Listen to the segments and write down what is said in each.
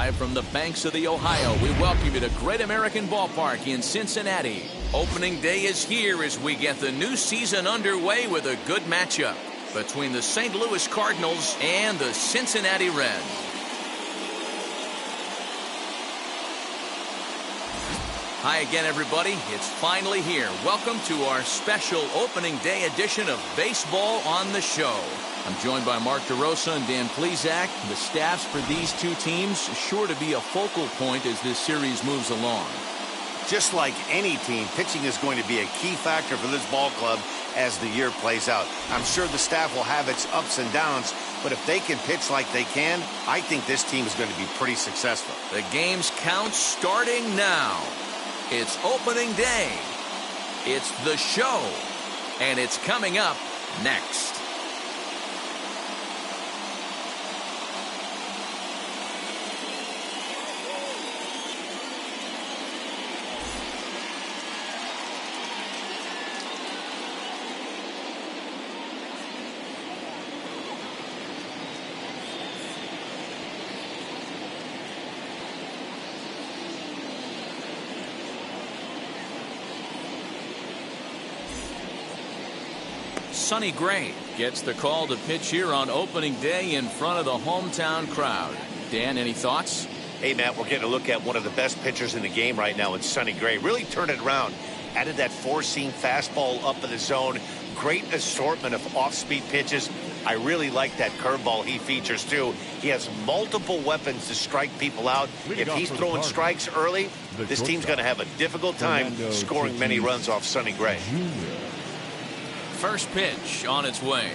Live from the banks of the Ohio, we welcome you to Great American Ballpark in Cincinnati. Opening day is here as we get the new season underway with a good matchup between the St. Louis Cardinals and the Cincinnati Reds. Hi again, everybody. It's finally here. Welcome to our special opening day edition of Baseball on the Show. I'm joined by Mark DeRosa and Dan Plesac. The staffs for these two teams sure to be a focal point as this series moves along. Just like any team, pitching is going to be a key factor for this ball club as the year plays out. I'm sure the staff will have its ups and downs, but if they can pitch like they can, I think this team is going to be pretty successful. The game's count starting now. It's opening day. It's the show. And it's coming up next. Sonny Gray gets the call to pitch here on opening day in front of the hometown crowd. Dan, any thoughts? Hey, Matt, we're getting a look at one of the best pitchers in the game right now in Sonny Gray. Really turned it around. Added that four-seam fastball up in the zone. Great assortment of off-speed pitches. I really like that curveball he features, too. He has multiple weapons to strike people out. If he's throwing strikes early, this team's going to have a difficult time scoring many runs off Sonny Gray. First pitch on its way.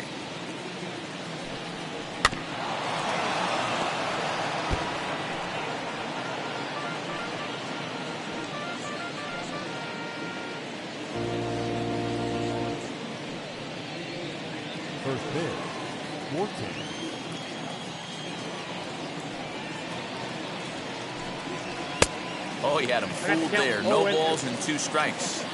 First pitch, 14. Oh, he had him fooled there. No balls and 2 strikes.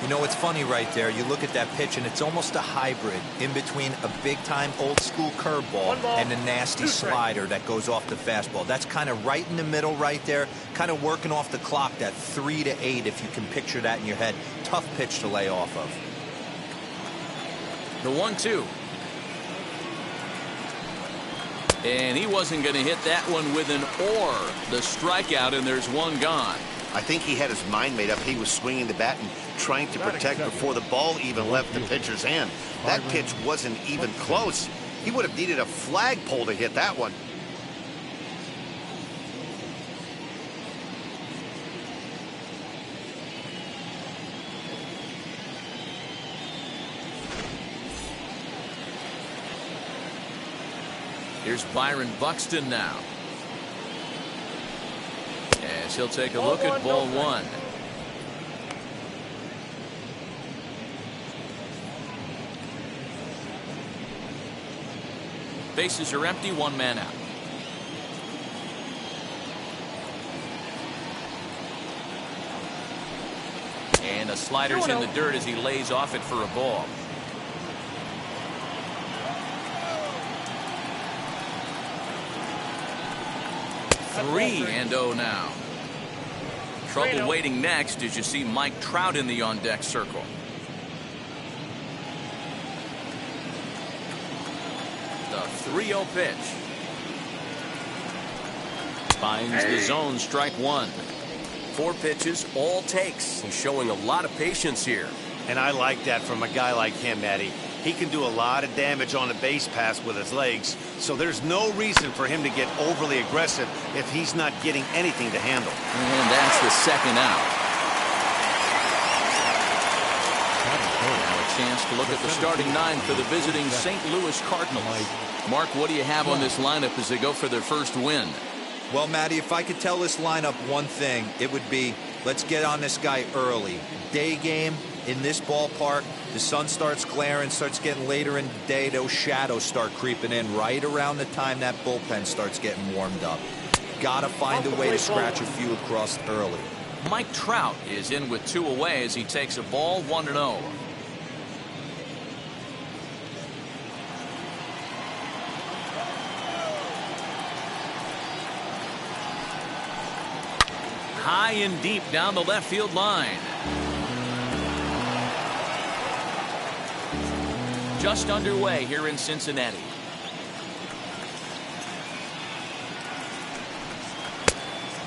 You know, it's funny right there. You look at that pitch, and it's almost a hybrid in between a big-time old-school curveball and a nasty slider that goes off the fastball. That's kind of right in the middle right there, kind of working off the clock, that 3 to 8, if you can picture that in your head. Tough pitch to lay off of. The 1-2. And he wasn't going to hit that one with an or. The strikeout, and there's one gone. I think he had his mind made up. He was swinging the bat and trying to protect before the ball even left the pitcher's hand. That pitch wasn't even close. He would have needed a flagpole to hit that one. Here's Byron Buxton now. As he'll take a look at ball 1. Bases are empty, 1 man out. And a slider's in the dirt as he lays off it for a ball. Three and 0 now. Trouble waiting next as you see Mike Trout in the on-deck circle. The 3-0 pitch. Finds the zone, strike 1. 4 pitches, all takes. He's showing a lot of patience here. And I like that from a guy like him, Eddie. He can do a lot of damage on a base pass with his legs, so there's no reason for him to get overly aggressive if he's not getting anything to handle. And that's the second out. Now a chance to look at the starting 9 for the visiting St. Louis Cardinals. Mark, what do you have on this lineup as they go for their first win? Well, Matty, if I could tell this lineup one thing, it would be let's get on this guy early. Day game in this ballpark, the sun starts glaring, starts getting later in the day, those shadows start creeping in right around the time that bullpen starts getting warmed up. Gotta find a way to scratch a few across early. Mike Trout is in with 2 away as he takes a ball 1-0. high and deep down the left field line. Just underway here in Cincinnati.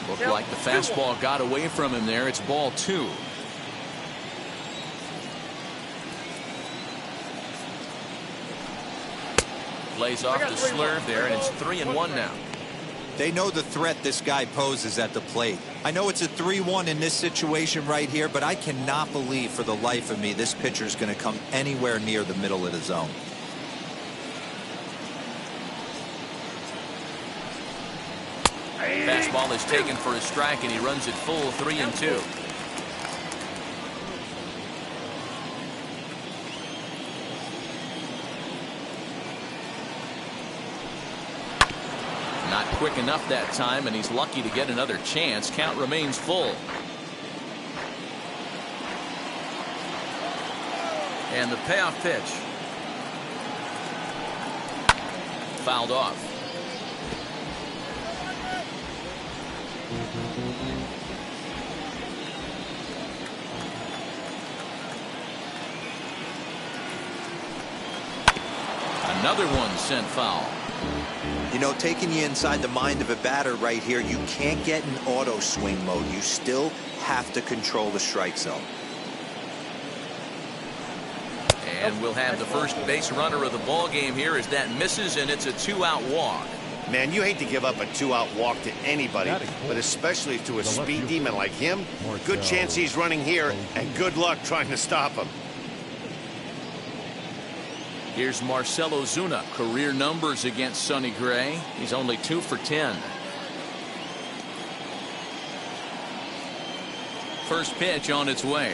Looked like the fastball got away from him there. It's ball 2. Plays off the slurve there, and it's 3-1 now. They know the threat this guy poses at the plate. I know it's a 3-1 in this situation right here, but I cannot believe for the life of me this pitcher is going to come anywhere near the middle of the zone. Fastball is taken for a strike, and he runs it full 3-2. Not quick enough that time, and he's lucky to get another chance. Count remains full. And the payoff pitch. Fouled off. Another one sent foul. You know, taking you inside the mind of a batter right here, you can't get in auto swing mode. You still have to control the strike zone. And we'll have the first base runner of the ball game here as that misses, and it's a 2-out walk. Man, you hate to give up a 2-out walk to anybody, but especially to a speed demon like him. Good chance he's running here, and good luck trying to stop him. Here's Marcell Ozuna. Career numbers against Sonny Gray. He's only 2 for 10. First pitch on its way.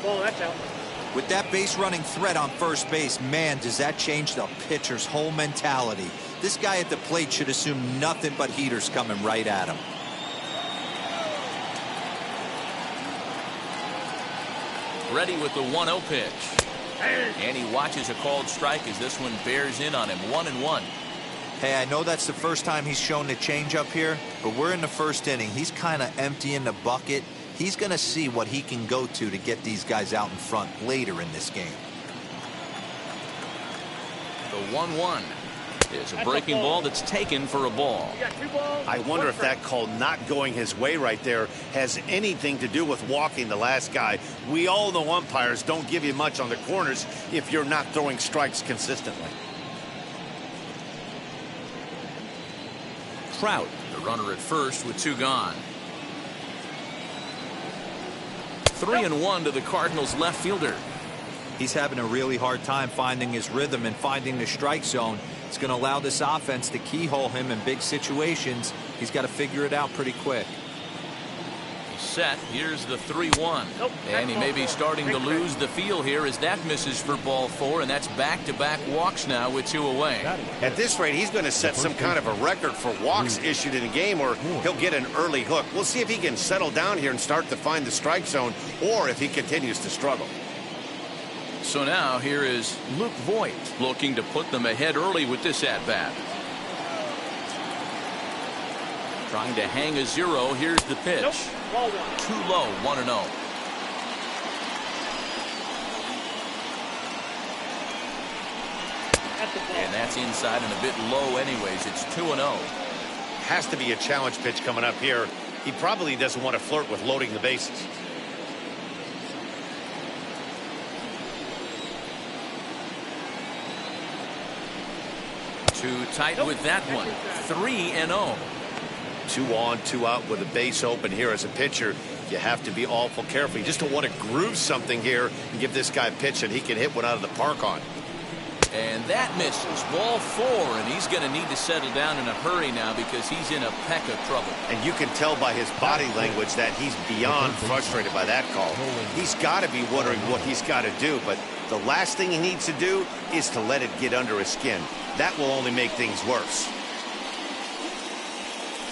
Ball, that's out. With that base running threat on first base, man, does that change the pitcher's whole mentality. This guy at the plate should assume nothing but heaters coming right at him. Ready with the 1-0 pitch. And he watches a called strike as this one bears in on him. 1-1. Hey, I know that's the first time he's shown the changeup here, but we're in the first inning. He's kind of emptying the bucket. He's going to see what he can go to get these guys out in front later in this game. The 1-1 is a breaking ball that's taken for a ball. I wonder if that call not going his way right there has anything to do with walking the last guy. We all know umpires don't give you much on the corners if you're not throwing strikes consistently. Trout, the runner at first with 2 gone. 3-1 to the Cardinals left fielder. He's having a really hard time finding his rhythm and finding the strike zone. It's going to allow this offense to keyhole him in big situations. He's got to figure it out pretty quick. Set. Here's the 3-1. And he may be starting to lose the feel here as that misses for ball 4, and that's back-to-back walks now with 2 away. At this rate, he's going to set some kind of a record for walks issued in a game, or he'll get an early hook. We'll see if he can settle down here and start to find the strike zone, or if he continues to struggle. So now here is Luke Voigt looking to put them ahead early with this at-bat. Trying to hang a 0. Here's the pitch. Too low. 1-0. And that's inside and a bit low anyways. It's 2-0. Has to be a challenge pitch coming up here. He probably doesn't want to flirt with loading the bases. Too tight with that one. 3-0. 2 on, 2 out with a base open here as a pitcher. You have to be awful careful. You just don't want to groove something here and give this guy a pitch that he can hit one out of the park on. And that misses. Ball 4, and he's going to need to settle down in a hurry now because he's in a peck of trouble. And you can tell by his body language that he's beyond frustrated by that call. He's got to be wondering what he's got to do, but the last thing he needs to do is to let it get under his skin. That will only make things worse.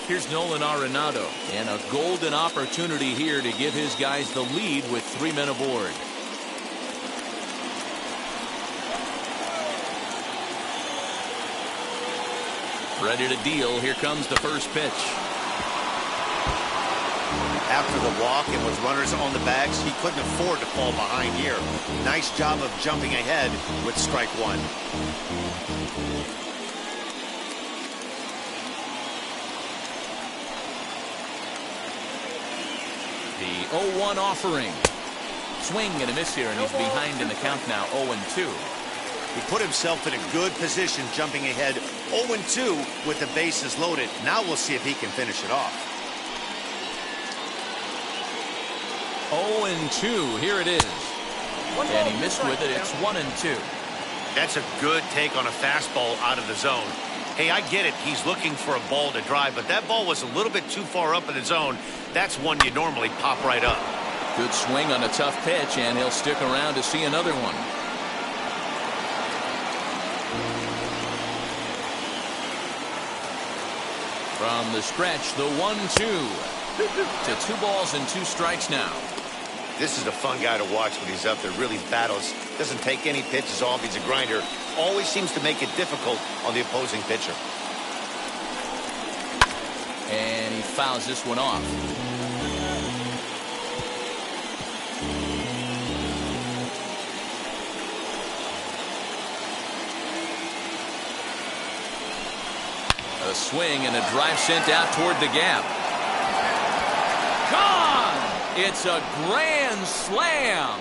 Here's Nolan Arenado, and a golden opportunity here to give his guys the lead with 3 men aboard. Ready to deal. Here comes the first pitch. After the walk and with runners on the bags, he couldn't afford to fall behind here. Nice job of jumping ahead with strike one. The 0-1 offering. Swing and a miss here, and he's behind in the count now, 0-2. He put himself in a good position jumping ahead 0-2 with the bases loaded. Now we'll see if he can finish it off. 0-2, here it is. And he missed with it, it's 1-2. That's a good take on a fastball out of the zone. Hey, I get it. He's looking for a ball to drive, but that ball was a little bit too far up in the zone. That's one you normally pop right up. Good swing on a tough pitch, and he'll stick around to see another one. From the stretch, the 1-2 to 2 balls and 2 strikes now. This is a fun guy to watch when he's up there. Really battles. Doesn't take any pitches off. He's a grinder. Always seems to make it difficult on the opposing pitcher. And he fouls this one off. A swing and a drive sent out toward the gap. Gone! It's a grand slam.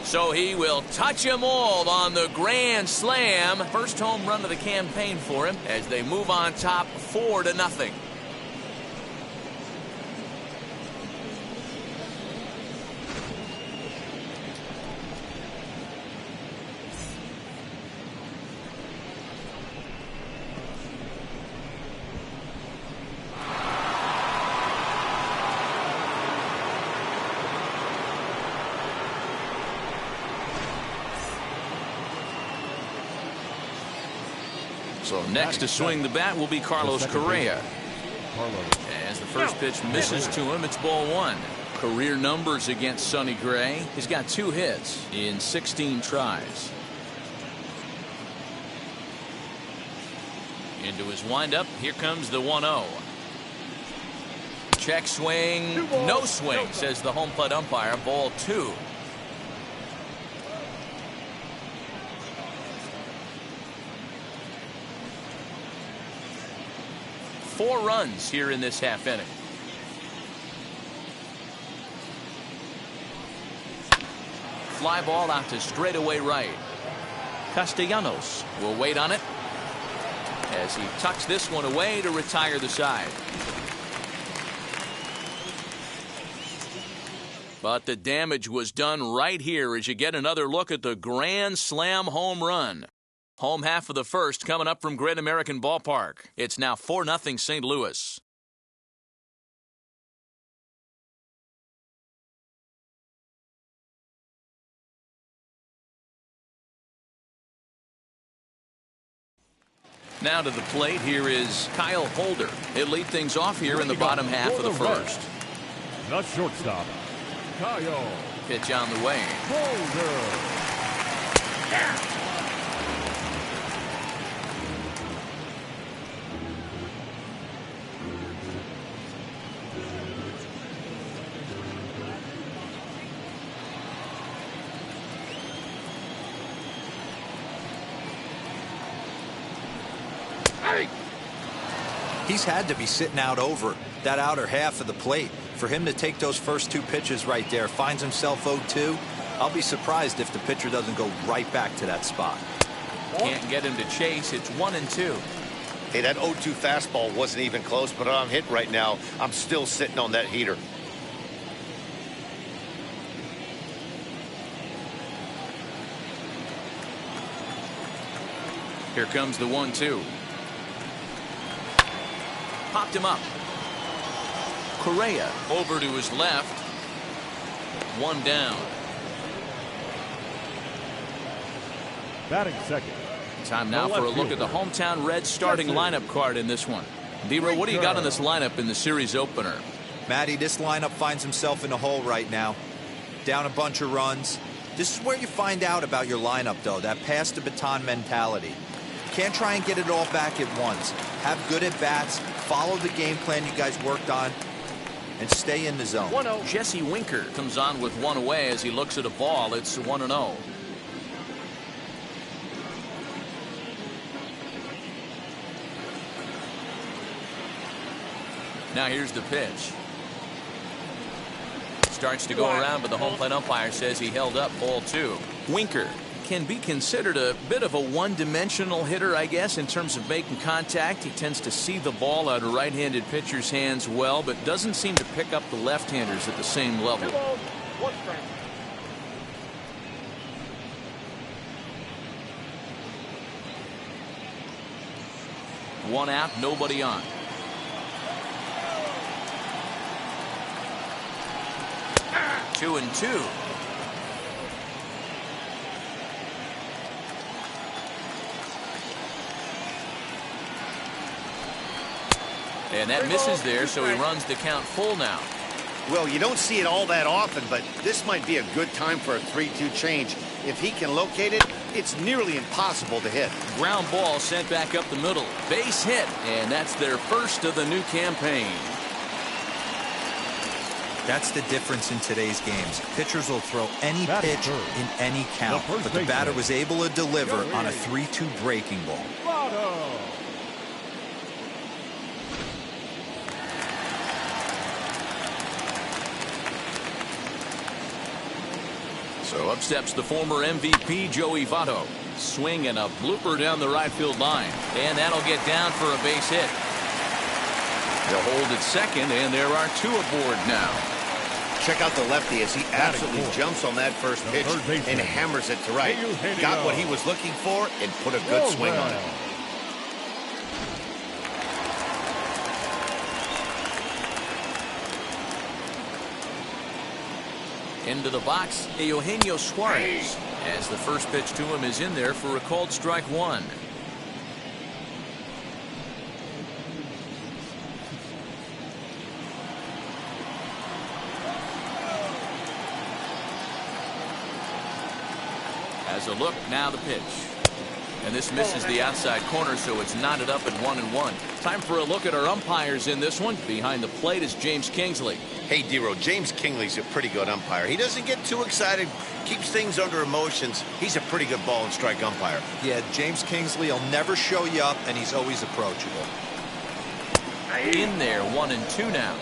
So he will touch them all on the grand slam. First home run of the campaign for him as they move on top 4-0. So next to swing the bat will be Carlos Correa. As the first pitch misses to him, it's ball 1. Career numbers against Sonny Gray. He's got 2 hits in 16 tries. Into his windup. Here comes the 1-0. Check swing. No swing, says the home plate umpire. Ball 2. Four runs here in this half inning. Fly ball out to straightaway right. Castellanos will wait on it as he tucks this one away to retire the side. But the damage was done right here as you get another look at the grand slam home run. Home half of the first coming up from Great American Ballpark. It's now 4-0 St. Louis. Now to the plate, here is Kyle Holder. He'll lead things off here in the bottom half of the first. The shortstop, Kyle. Pitch on the way. Holder. He's had to be sitting out over that outer half of the plate. For him to take those first 2 pitches right there, finds himself 0-2. I'll be surprised if the pitcher doesn't go right back to that spot. Can't get him to chase. It's 1-2. Hey, that 0-2 fastball wasn't even close, but I'm hit right now. I'm still sitting on that heater. Here comes the 1-2. Popped him up. Correa over to his left. 1 down. Batting second. Time now for a look at the hometown Reds starting lineup card in this one. Dero, what do you got on this lineup in the series opener? Matty, this lineup finds himself in a hole right now. Down a bunch of runs. This is where you find out about your lineup, though, that pass the baton mentality. can't try and get it all back at once. Have good at-bats, follow the game plan you guys worked on, and stay in the zone. 1-0. Jesse Winker comes on with one away as he looks at a ball. It's 1-0. Now here's the pitch. Starts to go around, but the home plate umpire says he held up ball 2. Winker can be considered a bit of a one-dimensional hitter, I guess, in terms of making contact. He tends to see the ball out of right-handed pitchers' hands well, but doesn't seem to pick up the left-handers at the same level. 1 strike. One out, nobody on. Two and two. And that misses there, so he runs the count full now. Well, you don't see it all that often, but this might be a good time for a 3-2 change. If he can locate it, it's nearly impossible to hit. Ground ball sent back up the middle. Base hit, and that's their first of the new campaign. That's the difference in today's games. Pitchers will throw any Batting pitch third. in any count, The first but the baseman. batter was able to deliver on a 3-2 breaking ball. Lotto. So up steps the former MVP Joey Votto. Swing and a blooper down the right field line. And that'll get down for a base hit. They'll hold at second, and there are 2 aboard now. Check out the lefty as he absolutely fourth. jumps on that first The pitch third baseman. and hammers it to right. Eugenio. Got what he was looking for and put a good swing on it. Into the box, Eugenio Suarez. As the first pitch to him is in there for a called strike 1. As a look, now the pitch. And this misses the outside corner, so it's knotted up at 1-1. Time for a look at our umpires in this one. Behind the plate is James Kingsley. Hey, Dero, James Kingley's a pretty good umpire. He doesn't get too excited, keeps things under emotions. He's a pretty good ball and strike umpire. Yeah, James Kingsley will never show you up, and he's always approachable. In there, 1-2 now.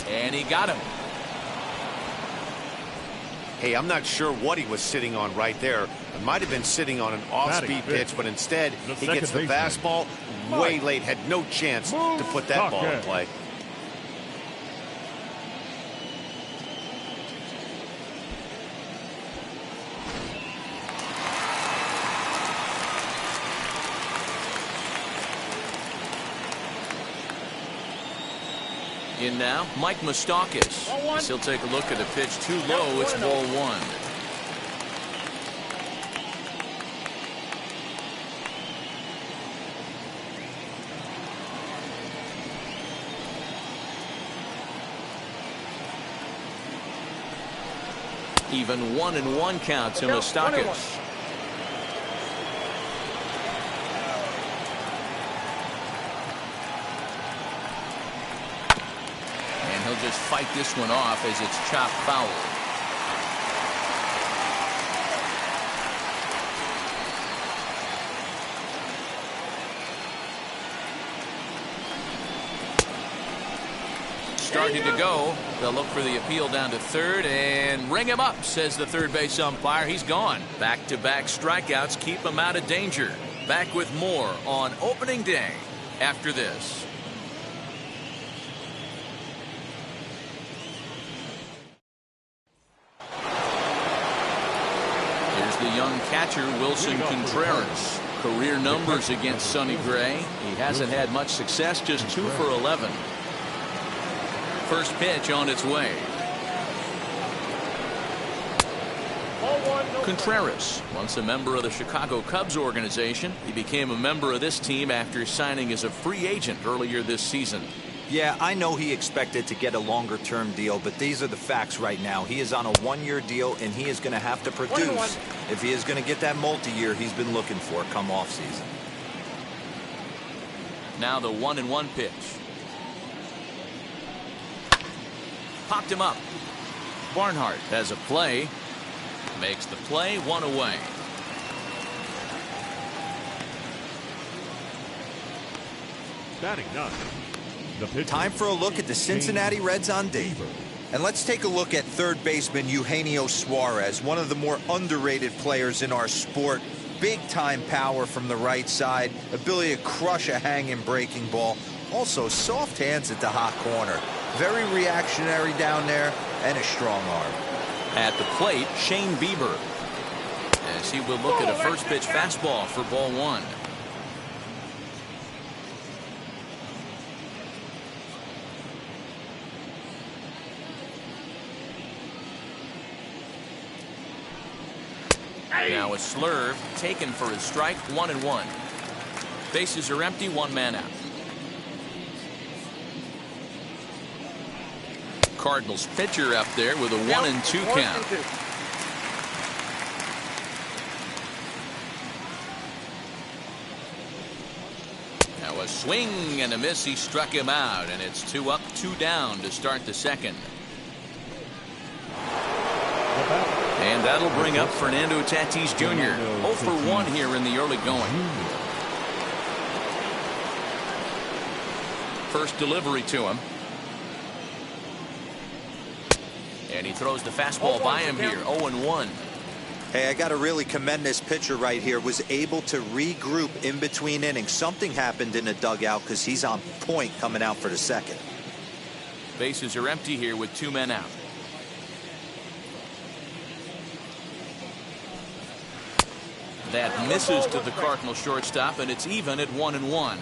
And he got him. Hey, I'm not sure what he was sitting on right there. It might have been sitting on an off-speed Batting pitch, fifth. but instead The he gets the second baseman. fastball way late, had no chance to put that ball in Pocket. play. In now, Mike Moustakas. As he'll take a look at a pitch too low. It's ball 1. Even 1-1 count to Moustakas. And he'll just fight this one off as it's chopped foul. Starting to go. They'll look for the appeal down to third and ring him up, says the third base umpire. He's gone. Back-to-back strikeouts keep him out of danger. Back with more on opening day after this. Here's the young catcher, Wilson Contreras. Career numbers against Sonny Gray. He hasn't had much success, just 2 for 11. First pitch on its way. Contreras, once a member of the Chicago Cubs organization, he became a member of this team after signing as a free agent earlier this season. Yeah, I know he expected to get a longer-term deal, but these are the facts right now. He is on a one-year deal, and he is going to have to produce if he is going to get that multi-year he's been looking for come off-season. Now the 1-1 pitch. Popped him up. Barnhart has a play. Makes the play, 1 away. Batting 9. The pitcher. Time for a look at the Cincinnati Reds on date. And let's take a look at third baseman Eugenio Suarez, one of the more underrated players in our sport. Big-time power from the right side, ability to crush a hanging breaking ball. Also, soft hands at the hot corner. Very reactionary down there, and a strong arm. At the plate, Shane Bieber, as he will look at a first pitch fastball for ball 1. Now a slurve taken for his strike, 1-1. Bases are empty, 1 man out. Cardinals pitcher up there with a 1-2 count. Now a swing and a miss. He struck him out, and it's 2 up, 2 down to start the second. And that'll bring up Fernando Tatis Jr. 0 for 1 here in the early going. First delivery to him. And he throws the fastball by him here, 0-1. Hey, I got to really commend this pitcher right here. Was able to regroup in between innings. Something happened in the dugout because he's on point coming out for the second. Bases are empty here with 2 men out. That misses to the Cardinal shortstop, and it's even at 1-1.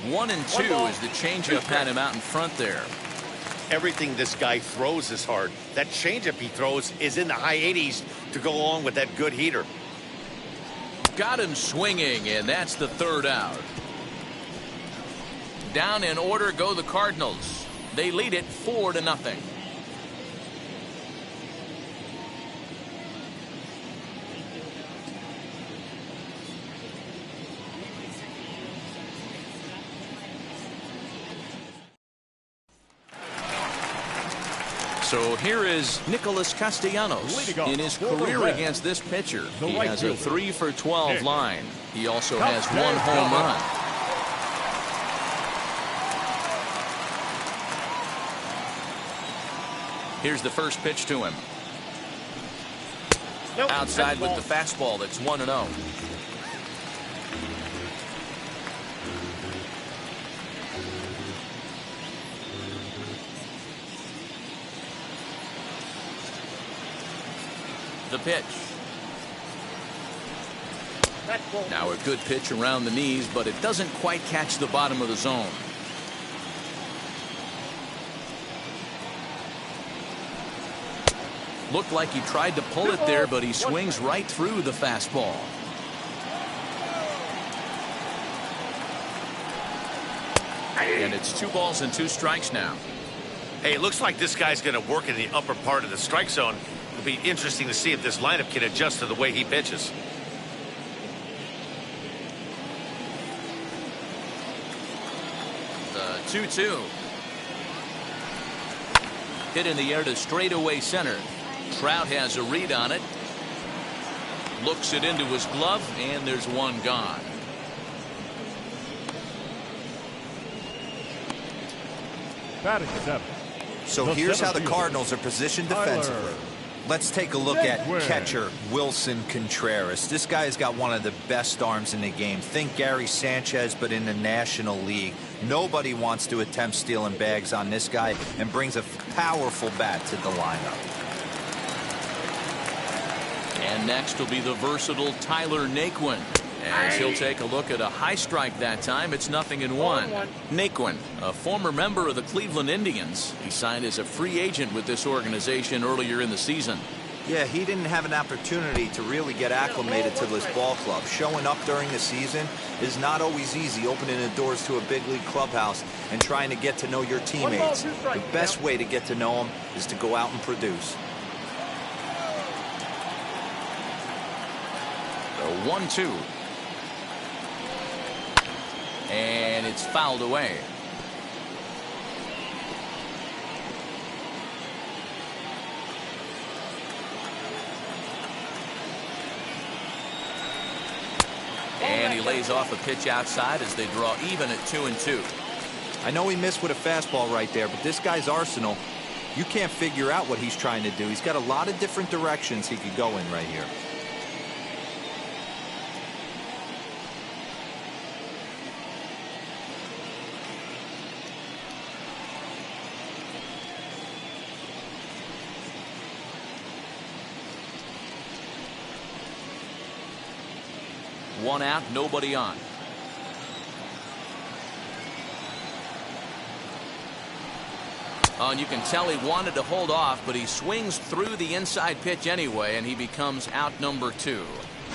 One and 2 as the changeup had him out in front there. Everything this guy throws is hard. That changeup he throws is in the high 80s to go along with that good heater. Got him swinging, and that's the 3rd out. Down in order go the Cardinals. They lead it 4-0. So here is Nicholas Castellanos in his career against this pitcher. He has a 3 for 12 line. He also has 1 home run. Here's the first pitch to him. Outside with the fastball. That's 1-0. The pitch. Now a good pitch around the knees, but it doesn't quite catch the bottom of the zone. Looked like he tried to pull it there, but he swings right through the fastball. And it's 2 balls and 2 strikes now. Hey, it looks like this guy's going to work in the upper part of the strike zone. It'll be interesting to see if this lineup can adjust to the way he pitches. The 2-2. Hit in the air to straightaway center. Trout has a read on it. Looks it into his glove, and there's 1 gone. Batting 7. So here's how the Cardinals are positioned defensively. Let's take a look at catcher Wilson Contreras. This guy's got one of the best arms in the game. Think Gary Sanchez, but in the National League. Nobody wants to attempt stealing bags on this guy, and brings a powerful bat to the lineup. And next will be the versatile Tyler Naquin. As he'll take a look at a high strike that time, it's 0-1. Naquin, a former member of the Cleveland Indians. He signed as a free agent with this organization earlier in the season. Yeah, he didn't have an opportunity to really get acclimated to this ball club. Showing up during the season is not always easy, opening the doors to a big league clubhouse and trying to get to know your teammates. The best way to get to know them is to go out and produce. The 1-2. And it's fouled away. And he lays off a pitch outside as they draw even at 2-2. I know he missed with a fastball right there, but this guy's arsenal, you can't figure out what he's trying to do. He's got a lot of different directions he could go in right here. One out, nobody on. Oh, and you can tell he wanted to hold off, but he swings through the inside pitch anyway, and he becomes out number 2.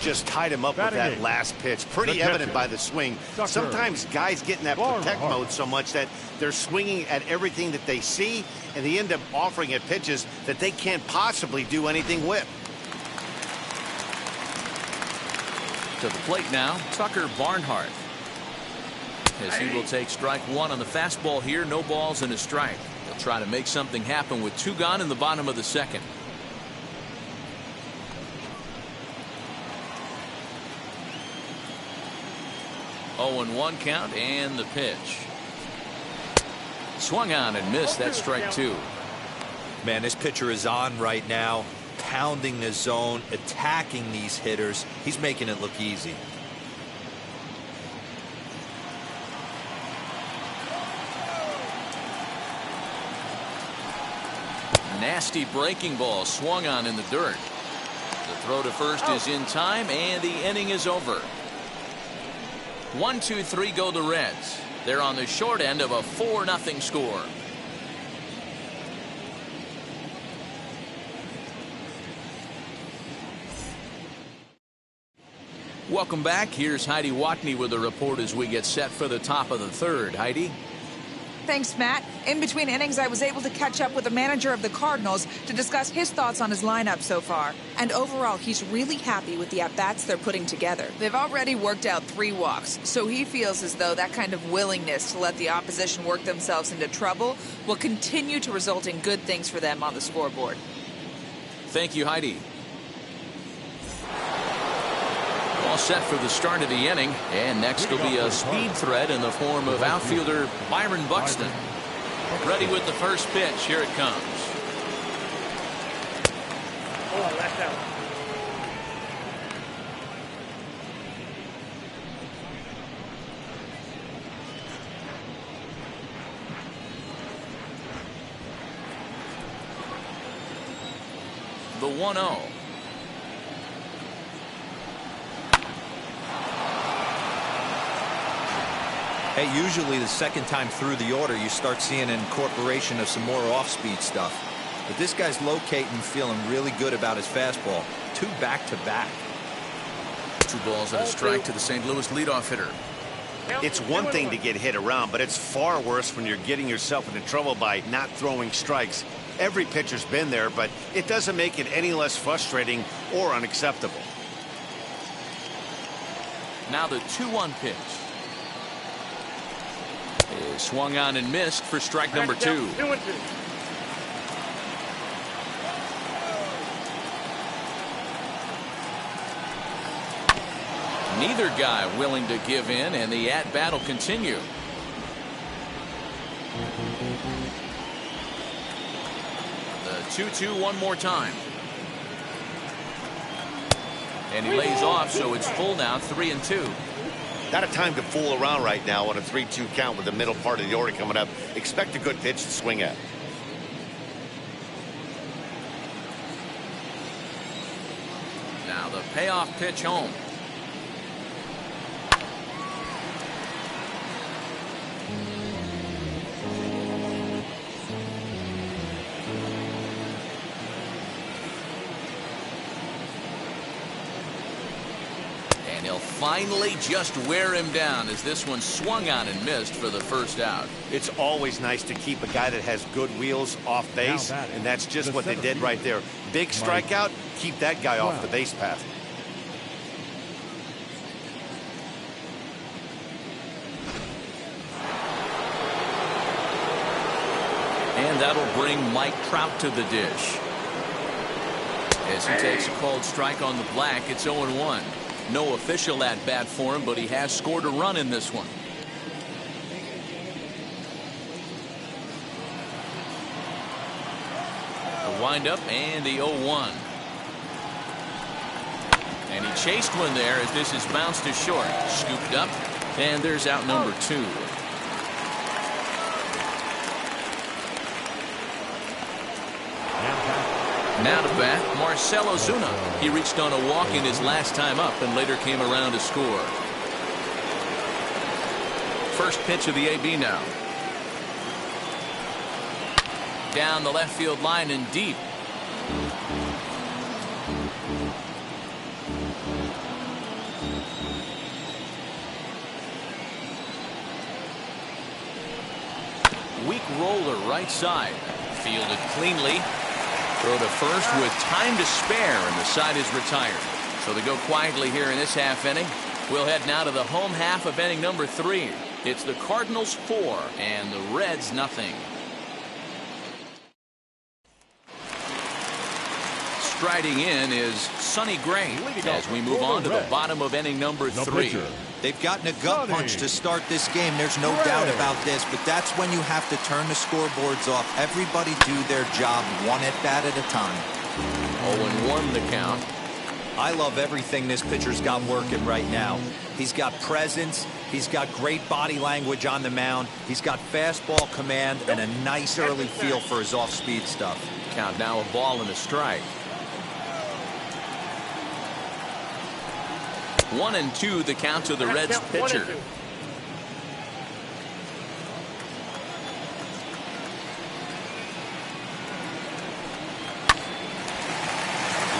Just tied him up with that last pitch. Pretty evident by the swing. Sometimes guys get in that protect mode so much that they're swinging at everything that they see, and they end up offering at pitches that they can't possibly do anything with. To the plate now, Tucker Barnhart. As he will take strike 1 on the fastball here, no balls and a strike. He'll try to make something happen with 2 gone in the bottom of the second. Oh, 0-1 count and the pitch. Swung on and missed. That's strike 2. Man, this pitcher is on right now, pounding the zone, attacking these hitters. He's making it look easy. Nasty breaking ball swung on in the dirt. The throw to first is in time, and the inning is over. 1-2-3 go the Reds. They're on the short end of a 4-0 score. Welcome back. Here's Heidi Watney with a report as we get set for the top of the third. Heidi? Thanks, Matt. In between innings, I was able to catch up with the manager of the Cardinals to discuss his thoughts on his lineup so far. And overall, he's really happy with the at-bats they're putting together. They've already worked out 3 walks, so he feels as though that kind of willingness to let the opposition work themselves into trouble will continue to result in good things for them on the scoreboard. Thank you, Heidi. All set for the start of the inning, and next will be a speed threat in the form of outfielder Byron Buxton. Ready with the first pitch. Here it comes. Oh, left out. The 1-0. Hey, usually the second time through the order, you start seeing an incorporation of some more off-speed stuff. But this guy's locating, feeling really good about his fastball. 2 back-to-back. 2 balls and a strike to the St. Louis leadoff hitter. It's one thing to get hit around, but it's far worse when you're getting yourself into trouble by not throwing strikes. Every pitcher's been there, but it doesn't make it any less frustrating or unacceptable. Now the 2-1 pitch. Is swung on and missed for strike number 2. 2-2. Neither guy willing to give in, and the at-bat will continue. The 2-2 one more time. And he lays off, so it's full now, 3-2. Not a time to fool around right now on a 3-2 count with the middle part of the order coming up. Expect a good pitch to swing at. Now the payoff pitch home. He'll finally just wear him down as this one swung on and missed for the first out. It's always nice to keep a guy that has good wheels off base, and that's just what they did right there. Big strikeout, keep that guy off the base path. And that'll bring Mike Trout to the dish. As he takes a called strike on the black, it's 0-1. No official at bat for him, but he has scored a run in this one. The windup and the 0-1. And he chased one there as this is bounced to short. Scooped up, and there's out number 2. Now to bat, Marcell Ozuna. He reached on a walk in his last time up and later came around to score. First pitch of the AB now. Down the left field line and deep. Weak roller right side. Fielded cleanly. Throw to first with time to spare, and the side is retired. So they go quietly here in this half inning. We'll head now to the home half of inning number 3. It's the Cardinals 4 and the Reds nothing. Striding in is Sonny Gray as we move on to the bottom of inning number 3. They've gotten a gut punch to start this game. There's no doubt about this, but that's when you have to turn the scoreboards off. Everybody do their job one at bat at a time. 0-1 the count. I love everything this pitcher's got working right now. He's got presence. He's got great body language on the mound. He's got fastball command and a nice early feel for his off-speed stuff. Count now a ball and a strike. 1-2 the count to the Reds pitcher.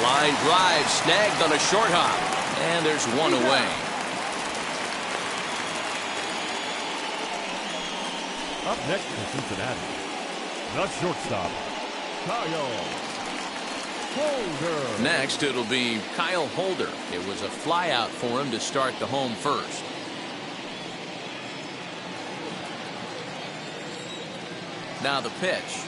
Line drive snagged on a short hop, and there's one away. Up next for Cincinnati, the shortstop, Kyle Holder. Next, it'll be Kyle Holder. It was a fly out for him to start the home first. Now the pitch.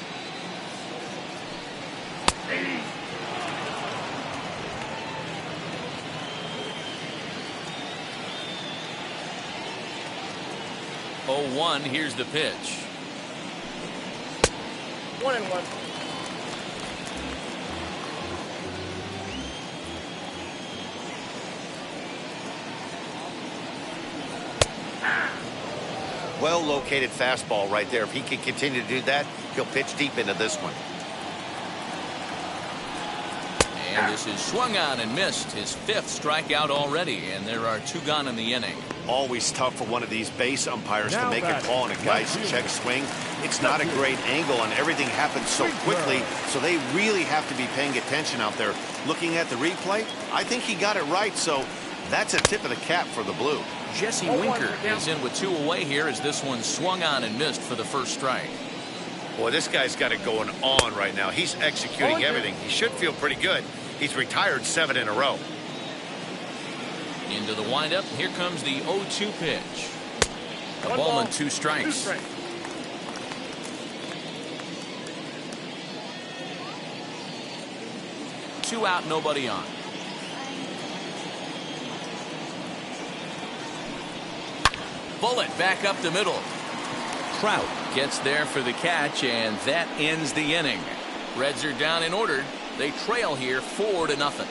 Oh, 1. Here's the pitch. 1-1. Well located fastball right there. If he can continue to do that, he'll pitch deep into this one. And this is swung on and missed. His 5th strikeout already, and there are 2 gone in the inning. Always tough for one of these base umpires to make a call on a guy's check swing. It's not a great angle, and everything happens so quickly, so they really have to be paying attention out there. Looking at the replay, I think he got it right, so that's a tip of the cap for the Blue. Jesse Winker is in with 2 away here as this one swung on and missed for the first strike. Boy, this guy's got it going on right now. He's executing everything. He should feel pretty good. He's retired 7 in a row. Into the windup. Here comes the 0-2 pitch. A ball and 2 strikes. 2 out, nobody on. Bullet back up the middle. Trout gets there for the catch, and that ends the inning. Reds are down in order. They trail here 4-0.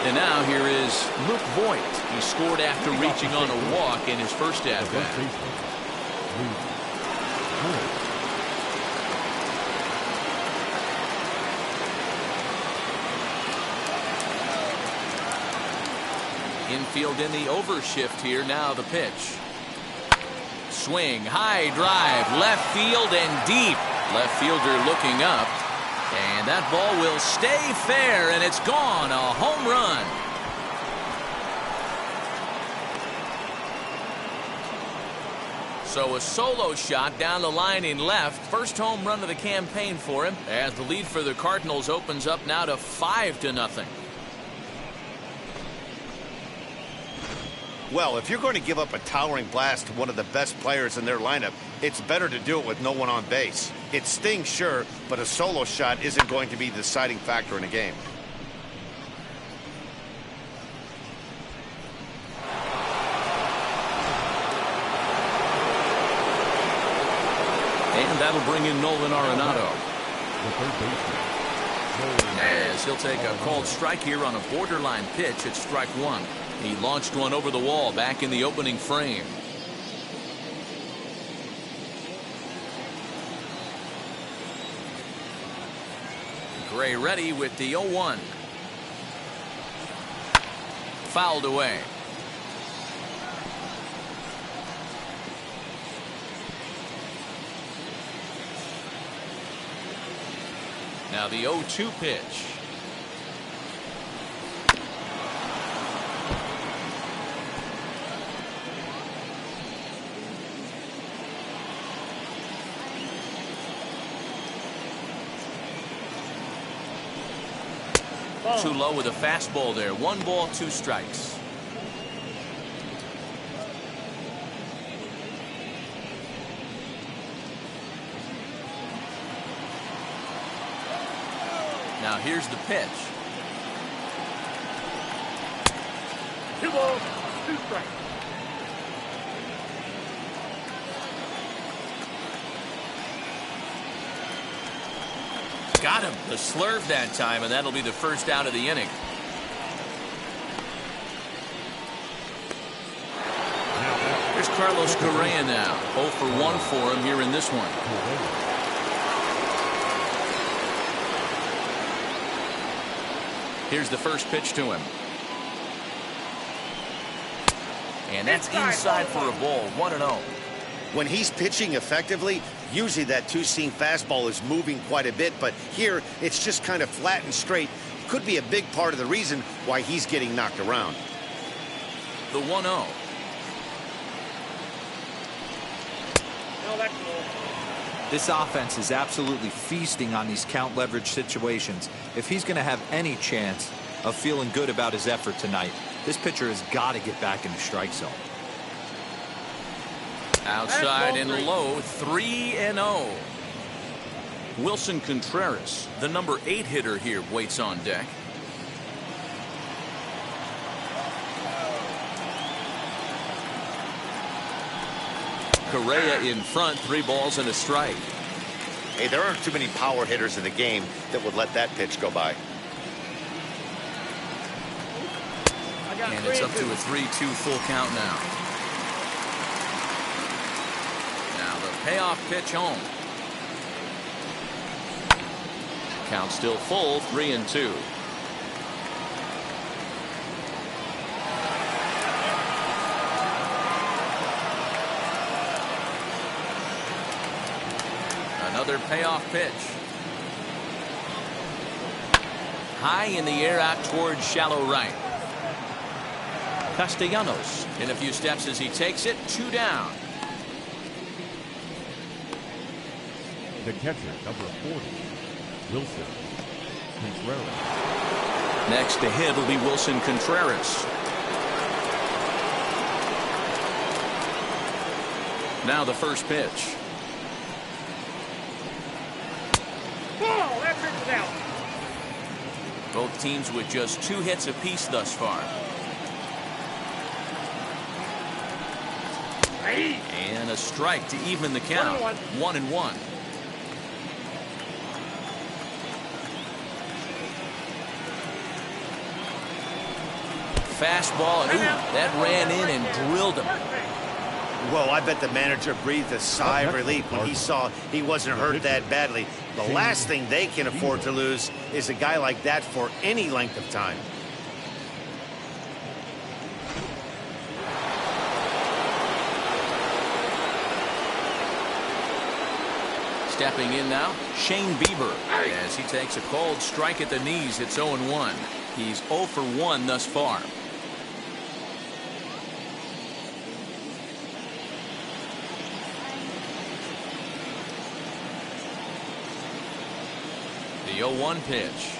And now here is Luke Voigt. He scored after reaching on a walk in his first at-bat. Infield in the overshift here. Now the pitch. Swing, high drive, left field and deep. Left fielder looking up. And that ball will stay fair, and it's gone. A home run. So a solo shot down the line in left. First home run of the campaign for him, as the lead for the Cardinals opens up now to 5-0. Well, if you're going to give up a towering blast to one of the best players in their lineup, it's better to do it with no one on base. It stings, sure, but a solo shot isn't going to be the deciding factor in a game. And that'll bring in Nolan Arenado, as he'll take a called strike here on a borderline pitch at strike one. He launched one over the wall back in the opening frame. Gray ready with the 0-1. Fouled away. Now the 0-2 pitch. Too low with a fastball there. 1 ball, 2 strikes. Now here's the pitch. 2 balls, 2 strikes. Got him. The slurve that time, and that'll be the first out of the inning. Here's Carlos Correa now. 0 for 1 for him here in this one. Here's the first pitch to him. And that's inside for a ball. 1-0. When he's pitching effectively, usually that two-seam fastball is moving quite a bit, but here it's just kind of flat and straight. Could be a big part of the reason why he's getting knocked around. The 1-0. No, that's low. This offense is absolutely feasting on these count leverage situations. If he's going to have any chance of feeling good about his effort tonight, this pitcher has got to get back in the strike zone. Outside and low, 3-0. Wilson Contreras, the number 8 hitter here, waits on deck. Correa in front, 3 balls and a strike. Hey, there aren't too many power hitters in the game that would let that pitch go by. And it's up to a 3-2 full count now. Now the payoff pitch home. Count still full, 3-2. Another payoff pitch. High in the air out towards shallow right. Castellanos in a few steps as he takes it. 2 down. The catcher, number 40, Wilson Contreras. Next to hit will be Wilson Contreras. Now the first pitch. Ball, that pitch is out. Both teams with just 2 hits apiece thus far. And a strike to even the count. 1-1. Fastball, and that ran in and drilled him. Well, I bet the manager breathed a sigh of relief when he saw he wasn't hurt that badly. The last thing they can afford to lose is a guy like that for any length of time. Stepping in now, Shane Bieber, as he takes a cold strike at the knees. It's 0-1. He's 0 for 1 thus far. The 0-1 pitch.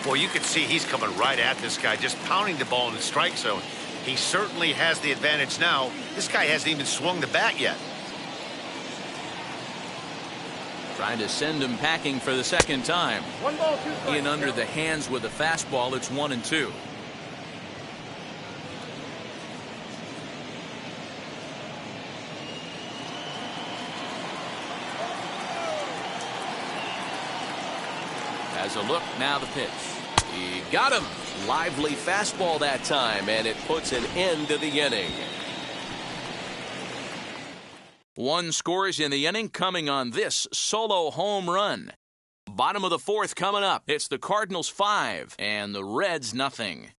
Well, you can see he's coming right at this guy, just pounding the ball in the strike zone. He certainly has the advantage now. This guy hasn't even swung the bat yet. Trying to send him packing for the second time. 1 ball, 2 strikes. In under the hands with a fastball. It's 1-2. As a look, now the pitch. He got him. Lively fastball that time, and it puts an end to the inning. 1 scores in the inning coming on this solo home run. Bottom of the 4th coming up. It's the Cardinals 5 and the Reds nothing.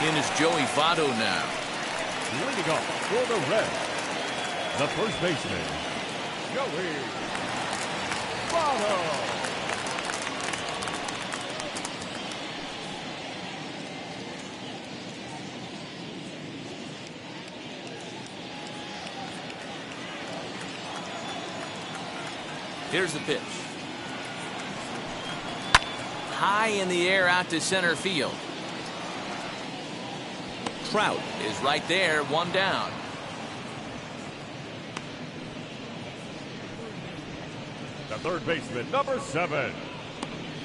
In is Joey Votto now. Leading up for the Reds, the first baseman, Joey Votto. Here's the pitch. High in the air out to center field. Trout is right there, 1 down. The third baseman, number 7,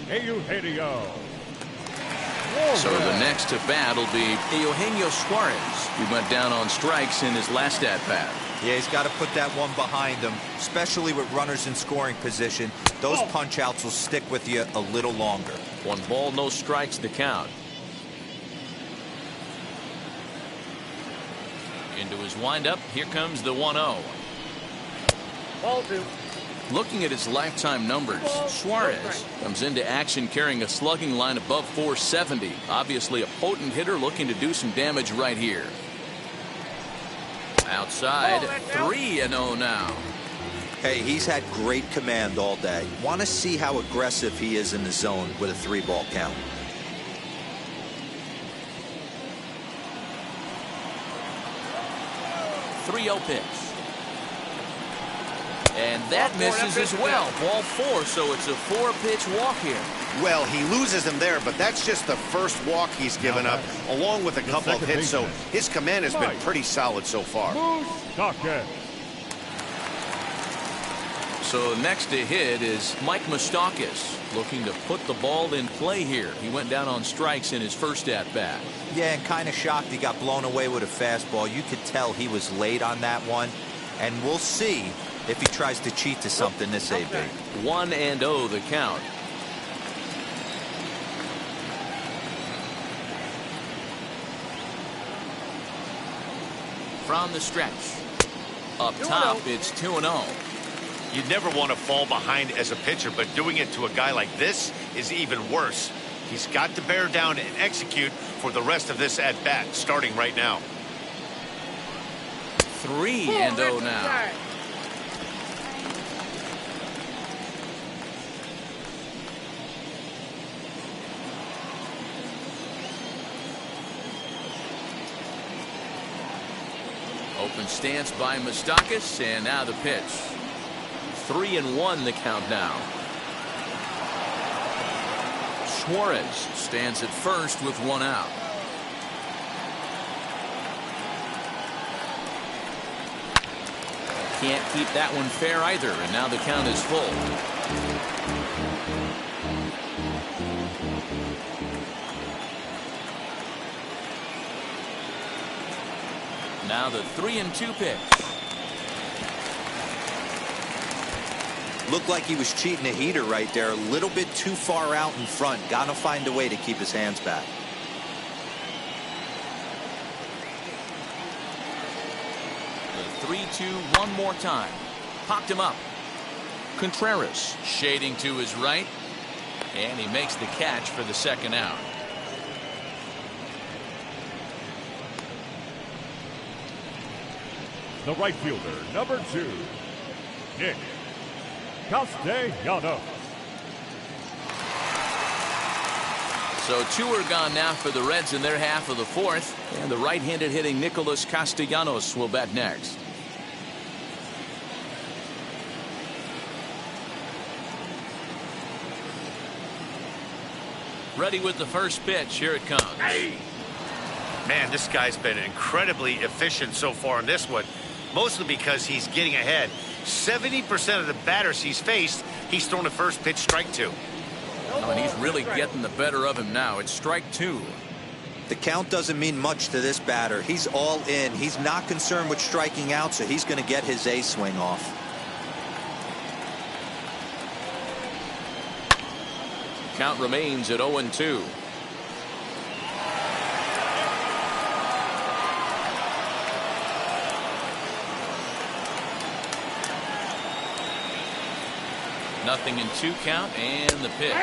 Eugenio. So the next to bat will be Eugenio Suarez. He went down on strikes in his last at-bat. Yeah, he's got to put that one behind him, especially with runners in scoring position. Those punch-outs will stick with you a little longer. 1 ball, no strikes to count. Into his windup, here comes the 1-0. Ball 2. Looking at his lifetime numbers, Suarez comes into action carrying a slugging line above 470. Obviously a potent hitter looking to do some damage right here. Outside, 3-0 now. Hey, he's had great command all day. Want to see how aggressive he is in the zone with a 3-ball count. .30 pitch. And that misses as well. Ball 4, so it's a 4-pitch walk here. Well, he loses him there, but that's just the first walk he's given up, along with a couple of hits, so his command has been pretty solid so far. So next to hit is Mike Moustakas, looking to put the ball in play here. He went down on strikes in his first at-bat. Yeah, and kind of shocked he got blown away with a fastball. You could tell he was late on that one, and we'll see if he tries to cheat to something this AB. 1-0 the count. From the stretch. Up top, it's 2-0. You'd never want to fall behind as a pitcher, but doing it to a guy like this is even worse. He's got to bear down and execute for the rest of this at-bat, starting right now. 3-0 now. Open stance by Moustakas, and now the pitch. 3-1 the count now. Suarez stands at first with 1 out. Can't keep that one fair either, and now the count is full. Now the 3-2 pitch. Looked like he was cheating a heater right there. A little bit too far out in front. Got to find a way to keep his hands back. The 3-2 one more time. Popped him up. Contreras shading to his right. And he makes the catch for the second out. The right fielder, number 2, Nick Castellanos. So 2 are gone now for the Reds in their half of the 4th. And the right-handed hitting Nicholas Castellanos will bat next. Ready with the first pitch. Here it comes. Man, this guy's been incredibly efficient so far in this one, mostly because he's getting ahead. 70% of the batters he's faced, he's thrown a first pitch strike to. Oh, and he's really getting the better of him now. It's strike 2. The count doesn't mean much to this batter. He's all in. He's not concerned with striking out, so he's going to get his A swing off. Count remains at 0-2. Nothing in 2 count, and the pitch.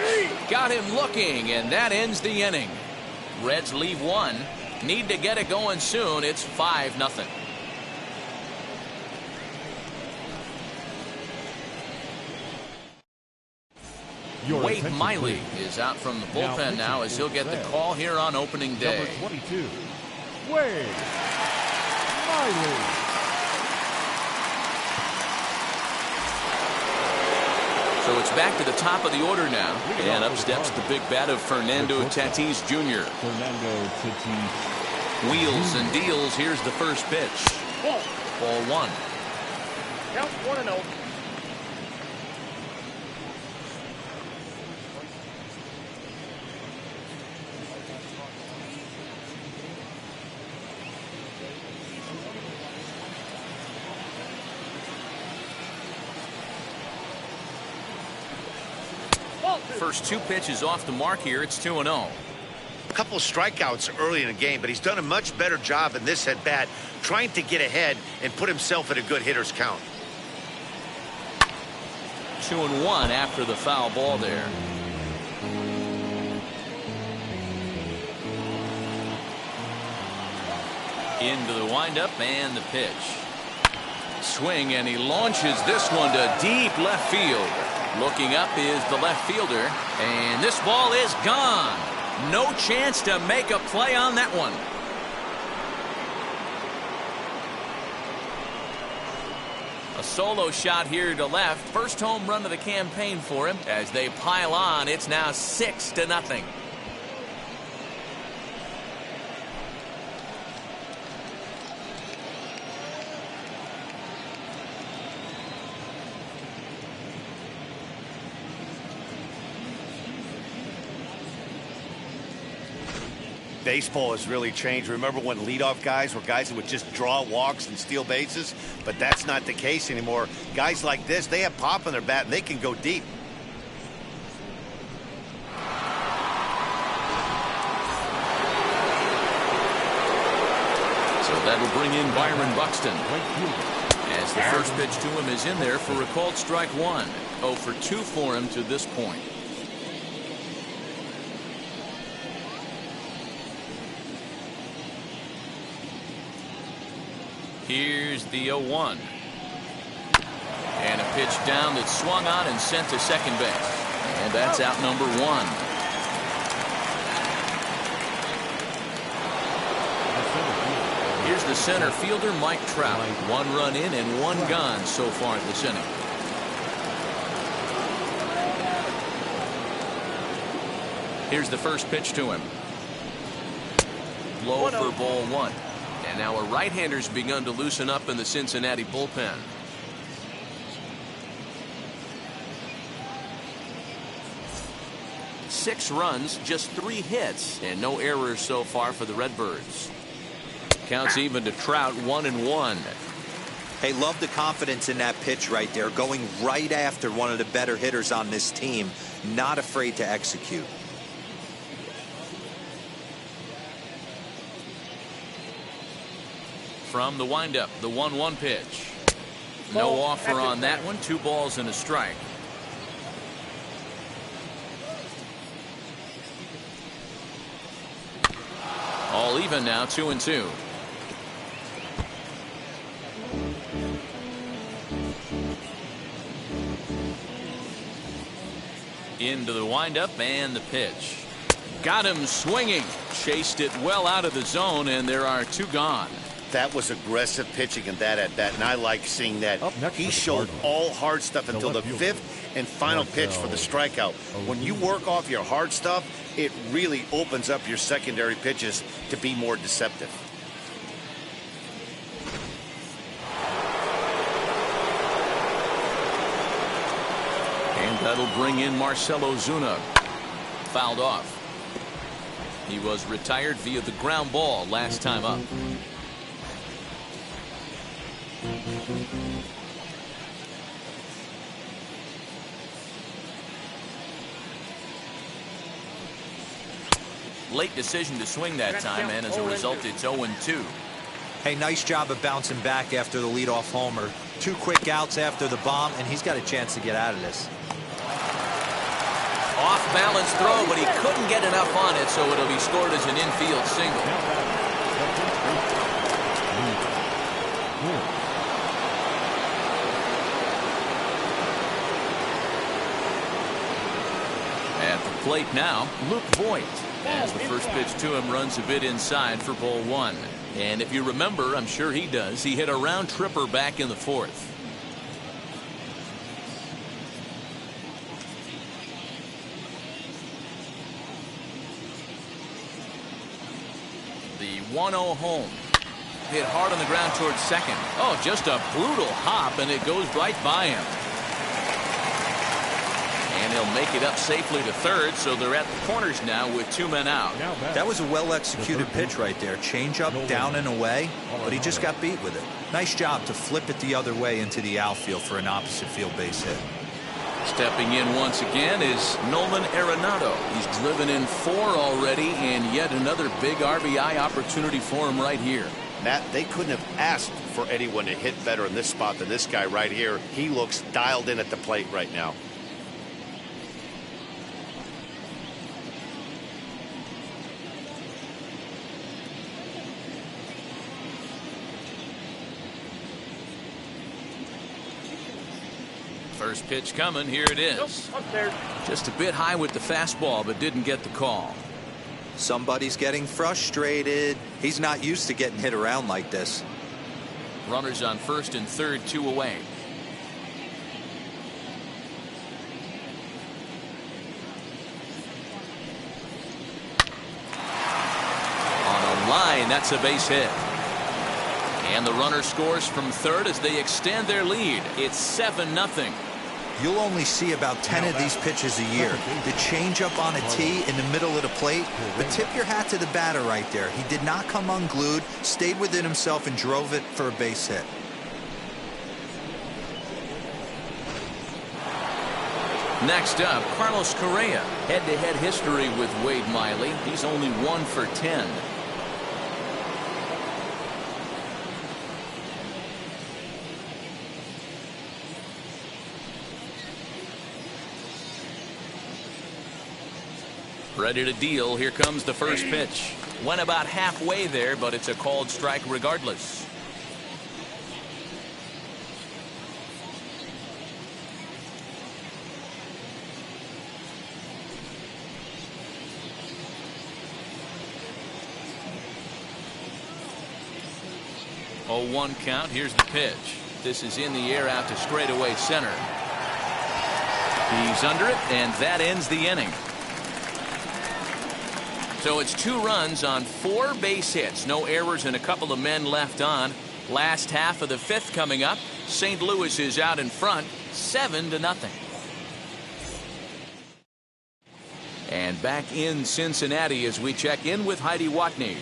Got him looking, and that ends the inning. Reds leave 1. Need to get it going soon. It's 5-0. Wade Miley is out from the bullpen now as he'll get the call here on opening day. Number 22, Wade Miley. So it's back to the top of the order now. And up steps the big bat of Fernando Tatis Jr. Wheels and deals. Here's the first pitch. Ball 1. Count 1-0. First 2 pitches off the mark here. It's 2-0. A couple strikeouts early in the game, but he's done a much better job in this at bat trying to get ahead and put himself in a good hitter's count. 2-1 after the foul ball there. Into the windup and the pitch. Swing, and he launches this one to deep left field. Looking up is the left fielder, and this ball is gone. No chance to make a play on that one. A solo shot here to left. First home run of the campaign for him. As they pile on, it's now 6-0. Baseball has really changed. Remember when leadoff guys were guys who would just draw walks and steal bases? But that's not the case anymore. Guys like this, they have pop in their bat and they can go deep. So that'll bring in Byron Buxton. As the first pitch to him is in there for a called strike 1. 0 for 2 for him to this point. Here's the 0-1. And a pitch down that's swung on and sent to second base. And that's out number 1. Here's the center fielder, Mike Trout. 1 run in and 1 gone so far this inning. Here's the first pitch to him. Low for ball 1. And now a right-hander's begun to loosen up in the Cincinnati bullpen. Six runs, just 3 hits, and no errors so far for the Redbirds. Counts even to Trout, 1-1. Hey, love the confidence in that pitch right there. Going right after one of the better hitters on this team. Not afraid to execute. From the windup, the 1-1 pitch. No offer on that one. 2 balls and a strike. All even now, 2-2. into the windup and the pitch. Got him swinging. Chased it well out of the zone, and there are 2 gone. That was aggressive pitching in that at bat, and I like seeing that. He for the showed Cardinals, all hard stuff until the left fielder, 5th and final pitch for the strikeout. When you work off your hard stuff, it really opens up your secondary pitches to be more deceptive. And that'll bring in Marcell Ozuna. Fouled off. He was retired via the ground ball last time up. Late decision to swing that time, and as a result, it's 0-2. Hey, nice job of bouncing back after the leadoff homer. 2 quick outs after the bomb, and he's got a chance to get out of this. Off-balance throw, but he couldn't get enough on it, so it'll be scored as an infield single. At the plate now, Luke Voigt. As the first pitch to him runs a bit inside for ball 1. And if you remember, I'm sure he does, he hit a round tripper back in the 4th. The 1-0 home. Hit hard on the ground towards second. Oh, just a brutal hop, and it goes right by him. And he'll make it up safely to third, so they're at the corners now with 2 men out. That was a well-executed pitch right there. Change up, down and away, but he just got beat with it. Nice job to flip it the other way into the outfield for an opposite field base hit. Stepping in once again is Nolan Arenado. He's driven in 4 already, and yet another big RBI opportunity for him right here. Matt, they couldn't have asked for anyone to hit better in this spot than this guy right here. He looks dialed in at the plate right now. First pitch coming. Here it is. Just a bit high with the fastball, but didn't get the call. Somebody's getting frustrated. He's not used to getting hit around like this. Runners on first and third, 2 away. On a line, that's a base hit. And the runner scores from third as they extend their lead. It's 7-0. You'll only see about 10 of these pitches a year. The changeup on a tee in the middle of the plate. But tip your hat to the batter right there. He did not come unglued, stayed within himself, and drove it for a base hit. Next up, Carlos Correa. Head-to-head history with Wade Miley. He's only 1 for 10. Ready to deal. Here comes the first pitch. Went about halfway there, but it's a called strike regardless. Oh, 1 count. Here's the pitch. This is in the air out to straightaway center. He's under it, and that ends the inning. So it's 2 runs on 4 base hits. No errors and a couple of men left on. Last half of the 5th coming up. St. Louis is out in front, 7-0. And back in Cincinnati as we check in with Heidi Watney.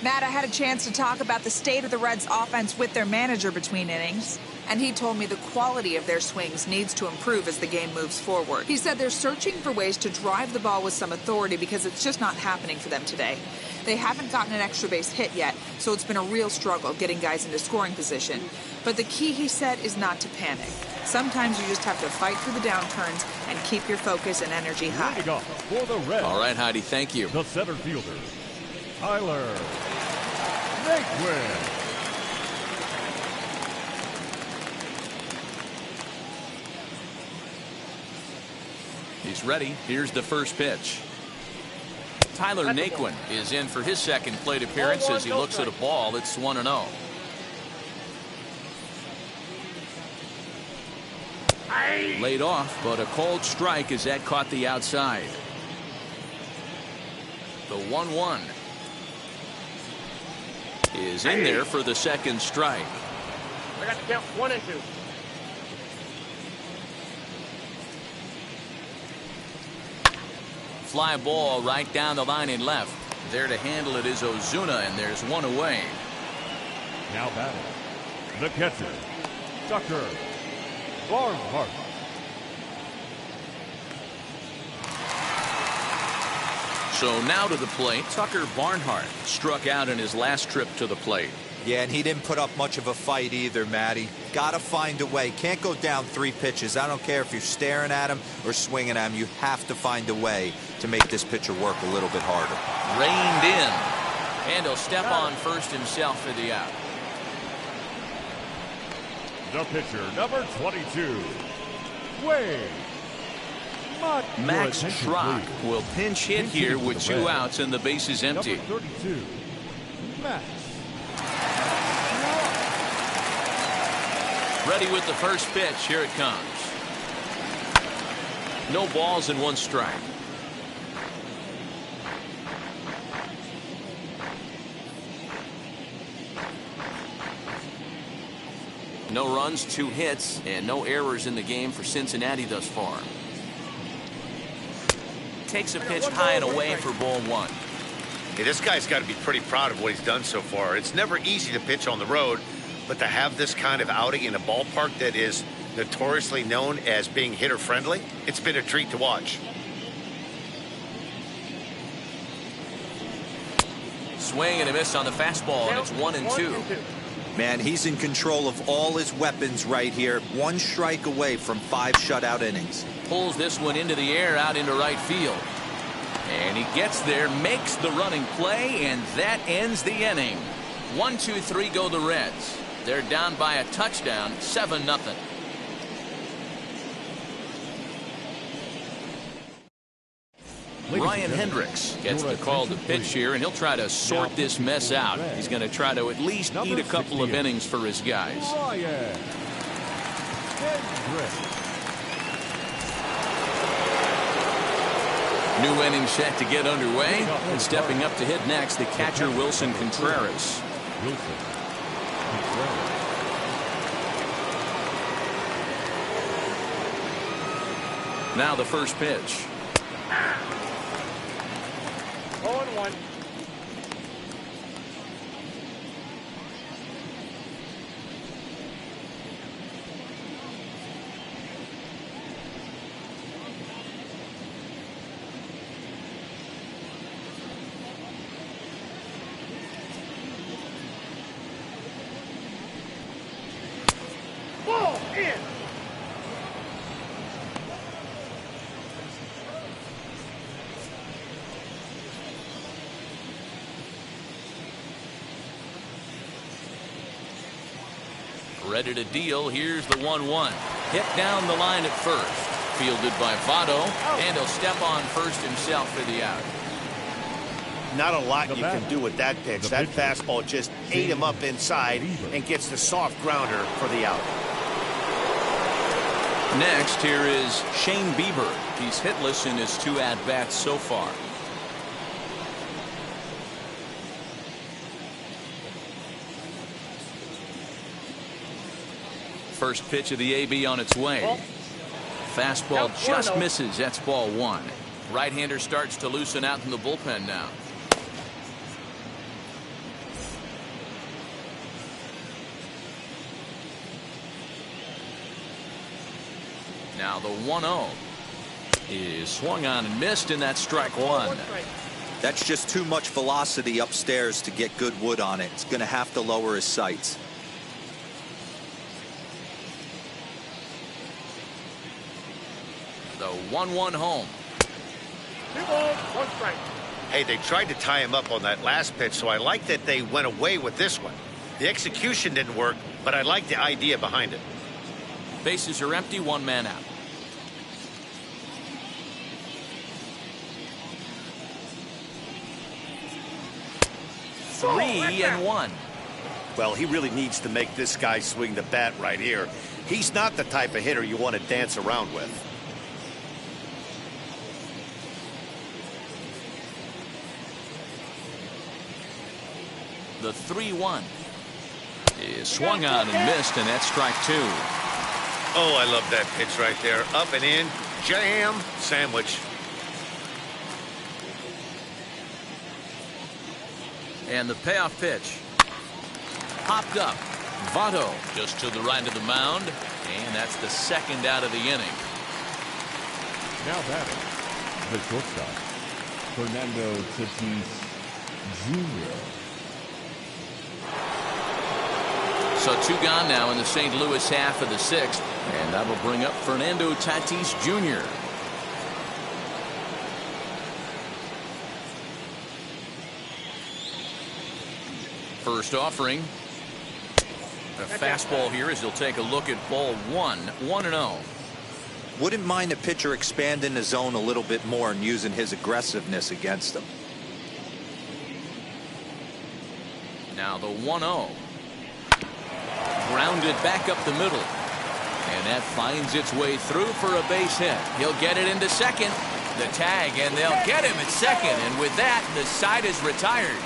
Matt, I had a chance to talk about the state of the Reds offense with their manager between innings, and he told me the quality of their swings needs to improve as the game moves forward. He said they're searching for ways to drive the ball with some authority because it's just not happening for them today. They haven't gotten an extra base hit yet, so it's been a real struggle getting guys into scoring position. But the key, he said, is not to panic. Sometimes you just have to fight through the downturns and keep your focus and energy high. For the Reds, All right, Heidi, thank you. the center fielder, Tyler Naquin. He's is ready. Here's the first pitch. Tyler Naquin is in for his second plate appearance as he looks at a ball. It's 1-0. Laid off, but a cold strike as that caught the outside. The 1-1 is in there for the second strike. I got to count 1 and 2. Fly ball right down the line and left. There to handle it is Ozuna, and there's one away. Now batting, the catcher, Tucker Barnhart. So now to the plate, Tucker Barnhart struck out in his last trip to the plate. Yeah, and he didn't put up much of a fight either, Matty. Got to find a way. Can't go down 3 pitches. I don't care if you're staring at him or swinging at him. You have to find a way to make this pitcher work a little bit harder. Reined in. And he'll step on first himself for the out. The pitcher, number 22, Wade. Max Schrock will pinch hit here with 2 outs and the bases empty. Number 32, Max. Ready with the first pitch. Here it comes. No balls and 1 strike. No runs, 2 hits, and no errors in the game for Cincinnati thus far. Takes a pitch high and away for ball 1. Hey, this guy's got to be pretty proud of what he's done so far. It's never easy to pitch on the road, but to have this kind of outing in a ballpark that is notoriously known as being hitter-friendly, it's been a treat to watch. Swing and a miss on the fastball, and it's 1-2. Man, he's in control of all his weapons right here. 1 strike away from 5 shutout innings. Pulls this one into the air out into right field. And he gets there, makes the running play, and that ends the inning. 1-2-3 go the Reds. They're down by a touchdown, 7-0. Ryan Hendricks gets the call to pitch here, and he'll try to sort this mess out. He's going to try to at least eat a couple of innings for his guys. Ryan Hendricks. New inning set to get underway, and stepping up to hit next, the catcher Wilson Contreras. Now the first pitch. 0-1. Ball in. Ready to deal. Here's the 1-1. Hit down the line at first. Fielded by Votto, and he'll step on first himself for the out. Not a lot you can do with that pitch. That fastball just ate him up inside and gets the soft grounder for the out. Next, here is Shane Bieber. He's hitless in his 2 at-bats so far. First pitch of the AB on its way. Fastball just misses. That's ball 1. Right-hander starts to loosen out in the bullpen now. Now the 1-0 is swung on and missed, and that's strike 1. That's just too much velocity upstairs to get good wood on it. It's going to have to lower his sights. The 1-1 home. 2 balls, 1 strike. Hey, they tried to tie him up on that last pitch, so I like that they went away with this one. The execution didn't work, but I like the idea behind it. Bases are empty, 1 man out. 3-1. Well, he really needs to make this guy swing the bat right here. He's not the type of hitter you want to dance around with. The 3-1 is swung on and missed, and that's strike 2. Oh, I love that pitch right there. Up and in, jam, sandwich. And the payoff pitch. Popped up. Votto just to the right of the mound, and that's the second out of the inning. Now batting, the shortstop, Fernando Tatis Jr. So 2 gone now in the St. Louis half of the 6th, and that'll bring up Fernando Tatis Jr. First offering. A fastball here as he'll take a look at ball 1, 1-0. Wouldn't mind a pitcher expanding the zone a little bit more and using his aggressiveness against them. Now the 1-0. Grounded back up the middle. And that finds its way through for a base hit. He'll get it into second. The tag, and they'll get him at second. And with that, the side is retired.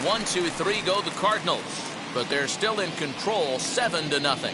1, 2, 3 go the Cardinals. But they're still in control, 7-0.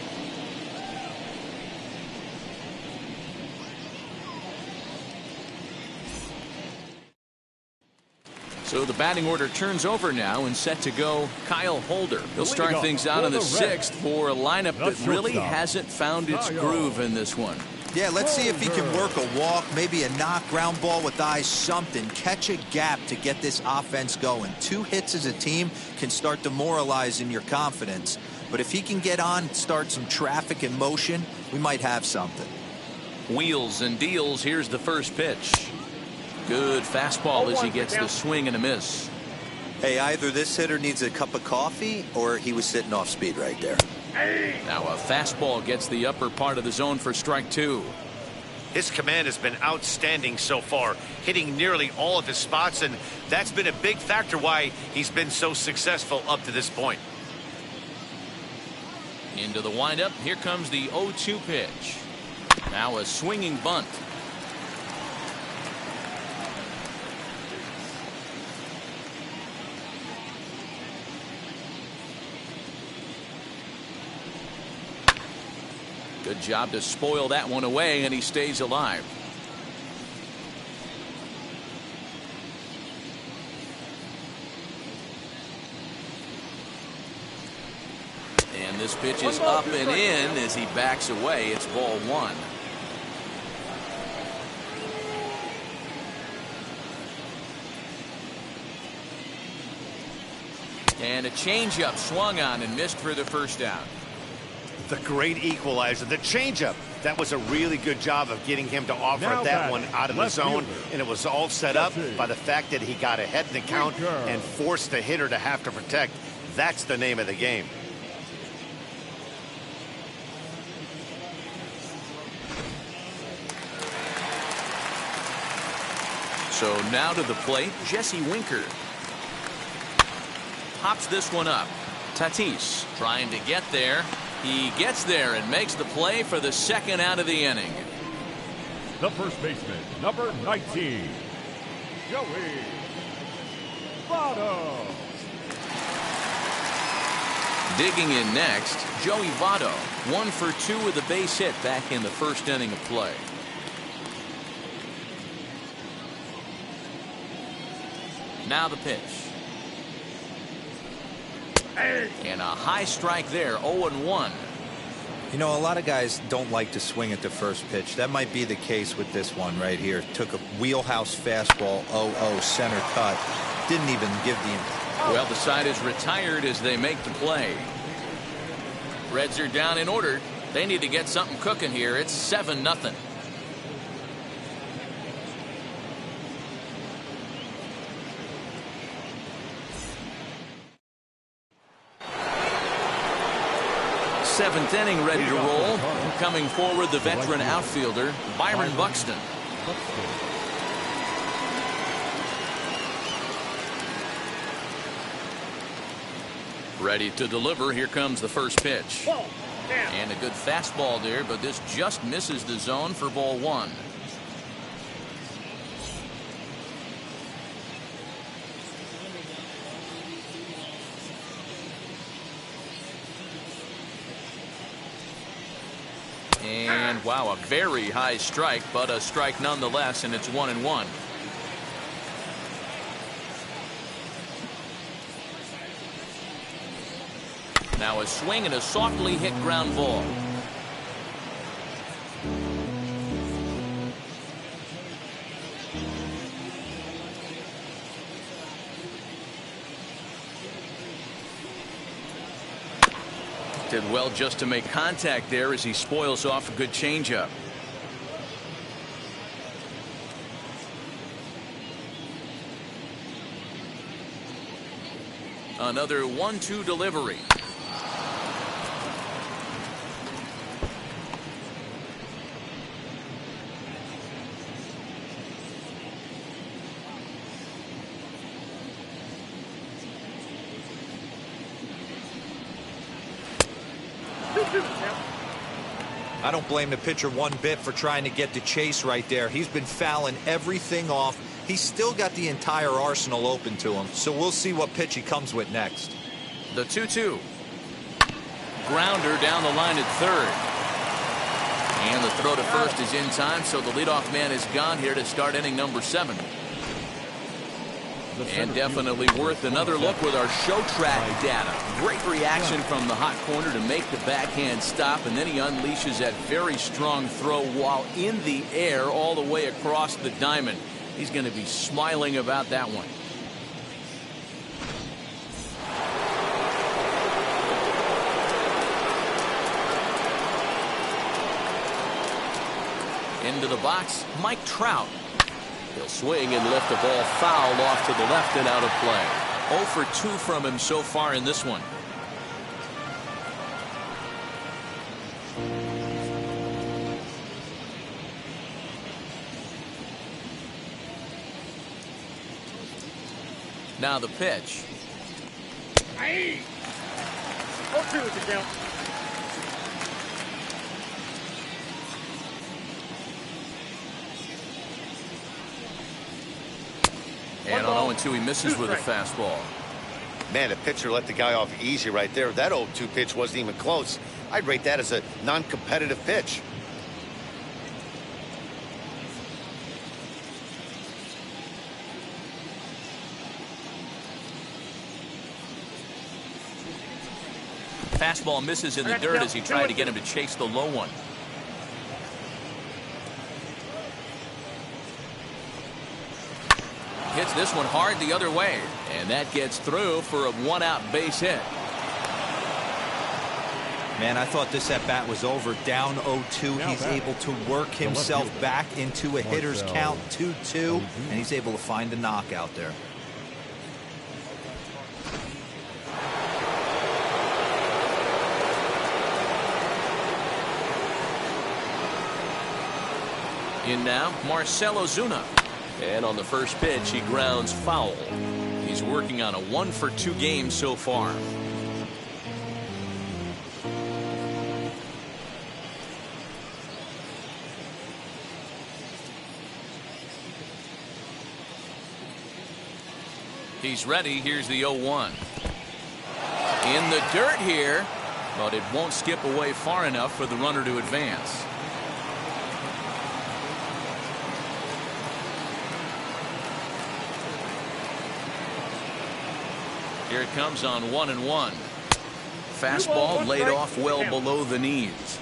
So the batting order turns over now and set to go Kyle Holder. He'll start things out in the 6th for a lineup that really hasn't found its groove in this one. Yeah, let's see if he can work a walk, maybe a knock, ground ball with eyes, something. Catch a gap to get this offense going. 2 hits as a team can start demoralizing your confidence. But if he can get on, start some traffic in motion, we might have something. Wheels and deals. Here's the first pitch. Good fastball as he gets the swing and a miss. Hey, either this hitter needs a cup of coffee or he was sitting off speed right there. Now a fastball gets the upper part of the zone for strike 2. His command has been outstanding so far, hitting nearly all of his spots, and that's been a big factor why he's been so successful up to this point. Into the windup. Here comes the 0-2 pitch. Now a swinging bunt. Good job to spoil that one away, and he stays alive. And this pitch is up and in as he backs away. It's ball 1. And a changeup swung on and missed for the first out. The great equalizer, the changeup. That was a really good job of getting him to offer that one out of the zone, and it was all set up by the fact that he got ahead in the count and forced the hitter to have to protect. That's the name of the game. So now to the plate, Jesse Winker. Pops this one up. Tatis trying to get there. He gets there and makes the play for the second out of the inning. The first baseman, number 19, Joey Votto. Digging in next, Joey Votto. 1 for 2 with a base hit back in the first inning of play. Now the pitch. And a high strike there, 0-1. You know, a lot of guys don't like to swing at the first pitch. That might be the case with this one right here. Took a wheelhouse fastball, 0-0, center cut. Didn't even give the... Well, the side is retired as they make the play. Reds are down in order. They need to get something cooking here. It's 7-0. Seventh inning ready to roll. Coming forward, the veteran outfielder, Byron Buxton. Ready to deliver. Here comes the first pitch. Ball. Down. And a good fastball there, but this just misses the zone for ball one. And wow, a very high strike, but a strike nonetheless, and it's 1-1. Now a swing and a softly hit ground ball. Did well just to make contact there as he spoils off a good changeup. Another 1-2 delivery. I don't blame the pitcher one bit for trying to get the chase right there. He's been fouling everything off. He's still got the entire arsenal open to him, so we'll see what pitch he comes with next. The 2-2. Grounder down the line at third. And the throw to first is in time, so the leadoff man is gone here to start inning number 7. And definitely worth another look with our show track data. Great reaction from the hot corner to make the backhand stop, and then he unleashes that very strong throw while in the air all the way across the diamond. He's going to be smiling about that one. Into the box, Mike Trout. He'll swing and lift the ball foul off to the left and out of play. 0 for 2 from him so far in this one. Now the pitch. 0-2 is the count. And on 0-2 he misses with a fastball. Man, the pitcher let the guy off easy right there. That 0-2 pitch wasn't even close. I'd rate that as a non-competitive pitch. Fastball misses in the dirt as he tried to get him to chase the low one. Hits this one hard the other way, and that gets through for a 1-out base hit. Man, I thought this at bat was over. Down 0-2. He's able to work himself back into a hitter's count, 2-2, and he's able to find a knockout there. In now, Marcell Ozuna. And on the first pitch, he grounds foul. He's working on a 1 for 2 game so far. He's ready. Here's the 0-1. In the dirt here, but it won't skip away far enough for the runner to advance. Here it comes on 1-1. Fastball laid off well below the knees.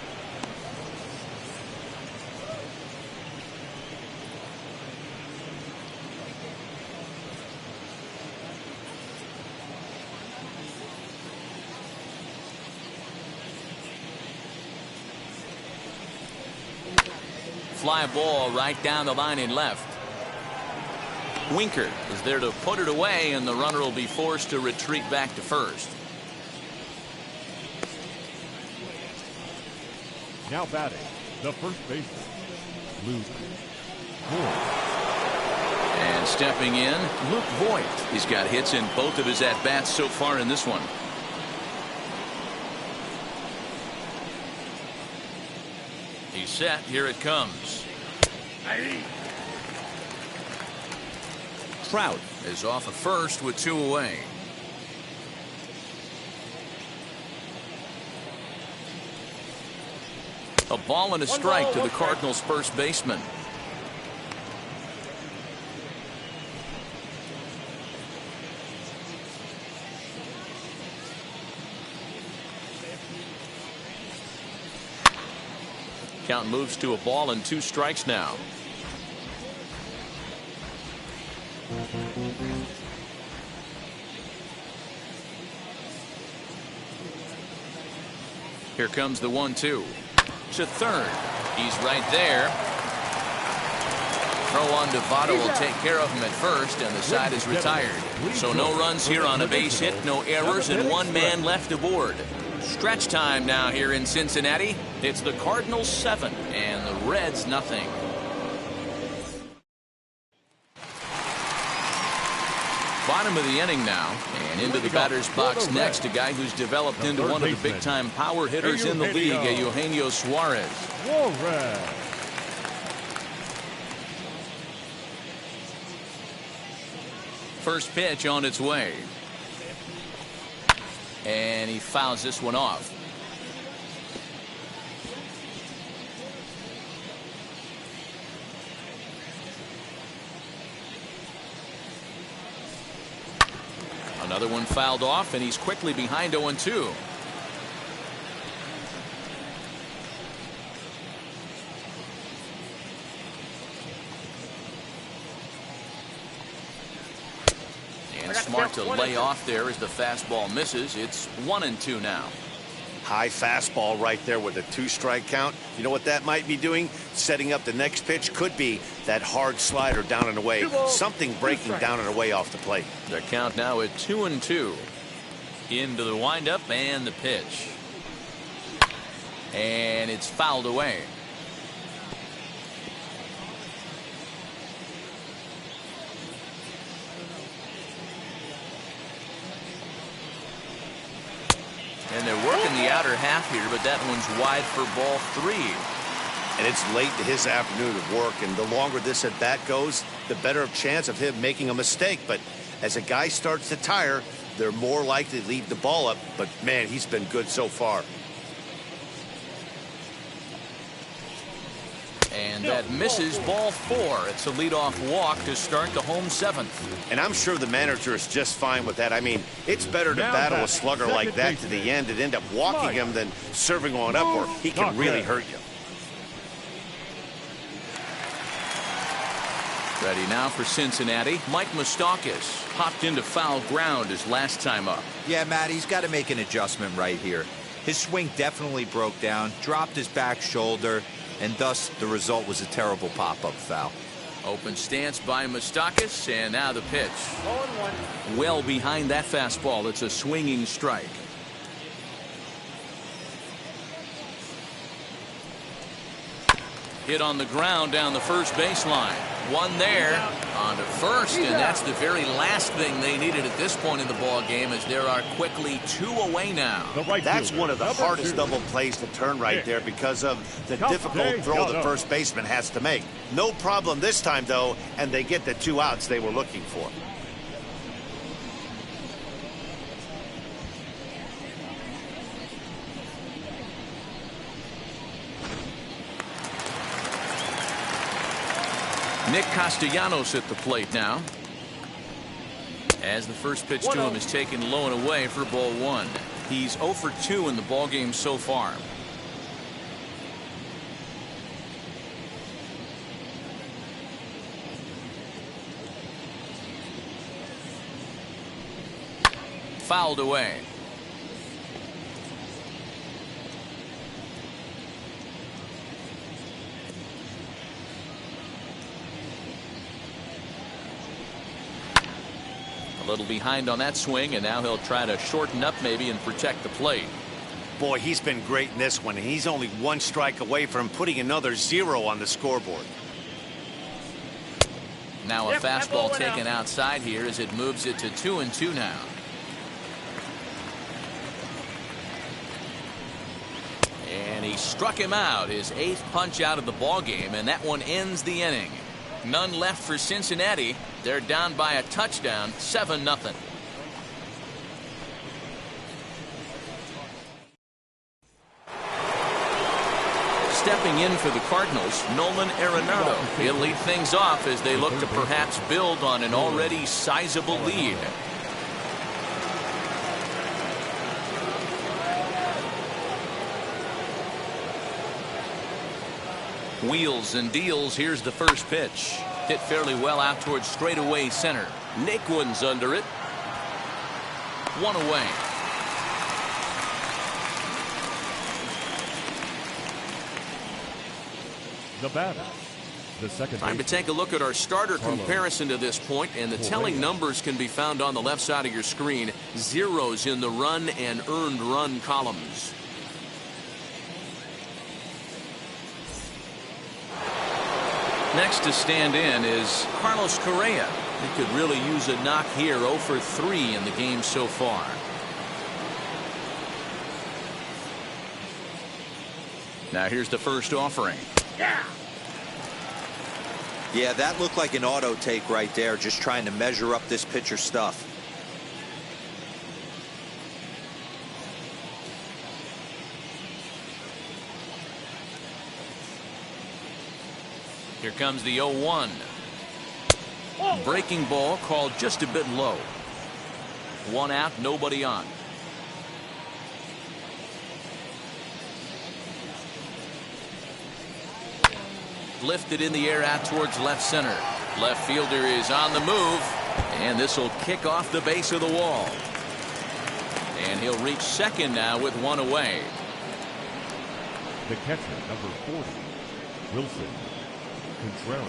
Fly ball right down the line in left. Winker is there to put it away, and the runner will be forced to retreat back to first. Now batting, the first baseman, Luke Voigt. And stepping in, Luke Voigt. He's got hits in both of his at-bats so far in this one. He's set. Here it comes. Trout is off at first with 2 away. A ball and a strike to the Cardinals' first baseman. Count moves to a ball and 2 strikes now. Here comes the 1-2 to third. He's right there. Throw on Devato will take care of him at first, and the side is retired. So no runs here on a base hit, no errors, and 1 man left aboard. Stretch time now here in Cincinnati. It's the Cardinals 7 and the Reds nothing. Bottom of the inning now, and into the batter's box next, a guy who's developed into one of the big-time power hitters in the league, Eugenio Suarez. First pitch on its way. And he fouls this one off. Another one fouled off, and he's quickly behind 0-2. And smart to lay off there as the fastball misses. It's 1-2 now. High fastball right there with a 2-strike count. You know what that might be doing? Setting up the next pitch. Could be that hard slider down and away. Something breaking down and away off the plate. The count now at 2-2. Into the windup and the pitch. And it's fouled away. And they're working the outer half here, but that one's wide for ball 3. And it's late to his afternoon of work, and the longer this at bat goes, the better chance of him making a mistake. But as a guy starts to tire, they're more likely to leave the ball up. But man, he's been good so far. And that misses ball 4. It's a leadoff walk to start the home 7th. And I'm sure the manager is just fine with that. I mean, it's better to battle a slugger like that to the end and end up walking him than serving one up, or he can really hurt you. Ready now for Cincinnati. Mike Moustakas hopped into foul ground his last time up. Yeah, Matt, he's got to make an adjustment right here. His swing definitely broke down, dropped his back shoulder, and thus the result was a terrible pop-up foul. Open stance by Moustakas, and now the pitch. Well behind that fastball. It's a swinging strike. Hit on the ground down the first baseline. One there on to first, and that's the very last thing they needed at this point in the ball game, as there are quickly 2 away now. That's one of the hardest double plays to turn right there because of the difficult throw the first baseman has to make. No problem this time, though, and they get the 2 outs they were looking for. Nick Castellanos at the plate now, as the first pitch to him is taken low and away for ball 1. He's 0 for 2 in the ball game so far. Fouled away. A little behind on that swing, and now he'll try to shorten up maybe and protect the plate. Boy, he's been great in this one, and he's only 1 strike away from putting another 0 on the scoreboard. Now a fastball taken outside here as it moves it to 2-2 now. And he He struck him out, his 8th punch out of the ball game, and that one ends the inning. None left for Cincinnati. They're down by a touchdown, 7-0. Stepping in for the Cardinals, Nolan Arenado. He'll lead things off as they look to perhaps build on an already sizable lead. Wheels and deals. Here's the first pitch. Hit fairly well out towards straightaway center. Naquin's under it. One away. The batter, the second Time to take a look at our starter comparison to this point, and the telling numbers can be found on the left side of your screen. Zeros in the run and earned run columns. Next to stand in is Carlos Correa. He could really use a knock here. 0 for 3 in the game so far. Now here's the first offering. Yeah, that looked like an auto take right there, just trying to measure up this pitcher stuff. Here comes the 0-1. Breaking ball called just a bit low. 1 out, nobody on. Lifted in the air out towards left center. Left fielder is on the move, and this will kick off the base of the wall. And he'll reach second now with 1 away. The catcher, number 40, Wilson Contreras.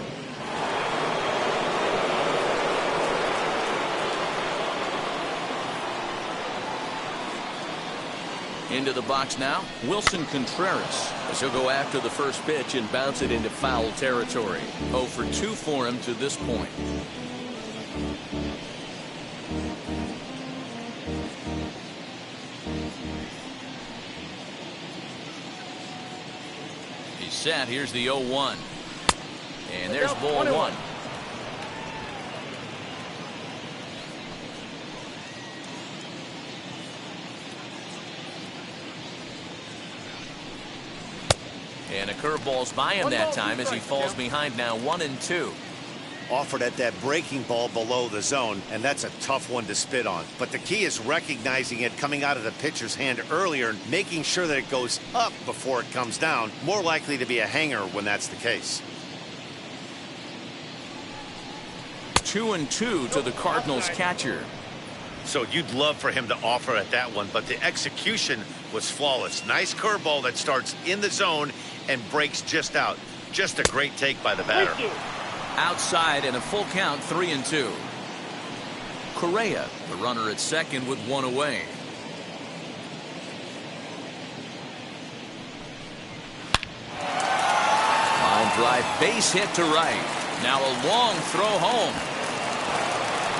Into the box now, Wilson Contreras, as he'll go after the first pitch and bounce it into foul territory. 0 for 2 for him to this point. He's set. Here's the 0-1. And there's ball 1. And a curveball's by him that time as he falls behind now 1-2. Offered at that breaking ball below the zone, and that's a tough one to spit on. But the key is recognizing it coming out of the pitcher's hand earlier and making sure that it goes up before it comes down. More likely to be a hanger when that's the case. 2-2 to the Cardinals catcher. So you'd love for him to offer at that one, but the execution was flawless. Nice curveball that starts in the zone and breaks just out. Just a great take by the batter. Outside and a full count, 3-2. Correa, the runner at second with 1 away. Line drive, base hit to right. Now a long throw home.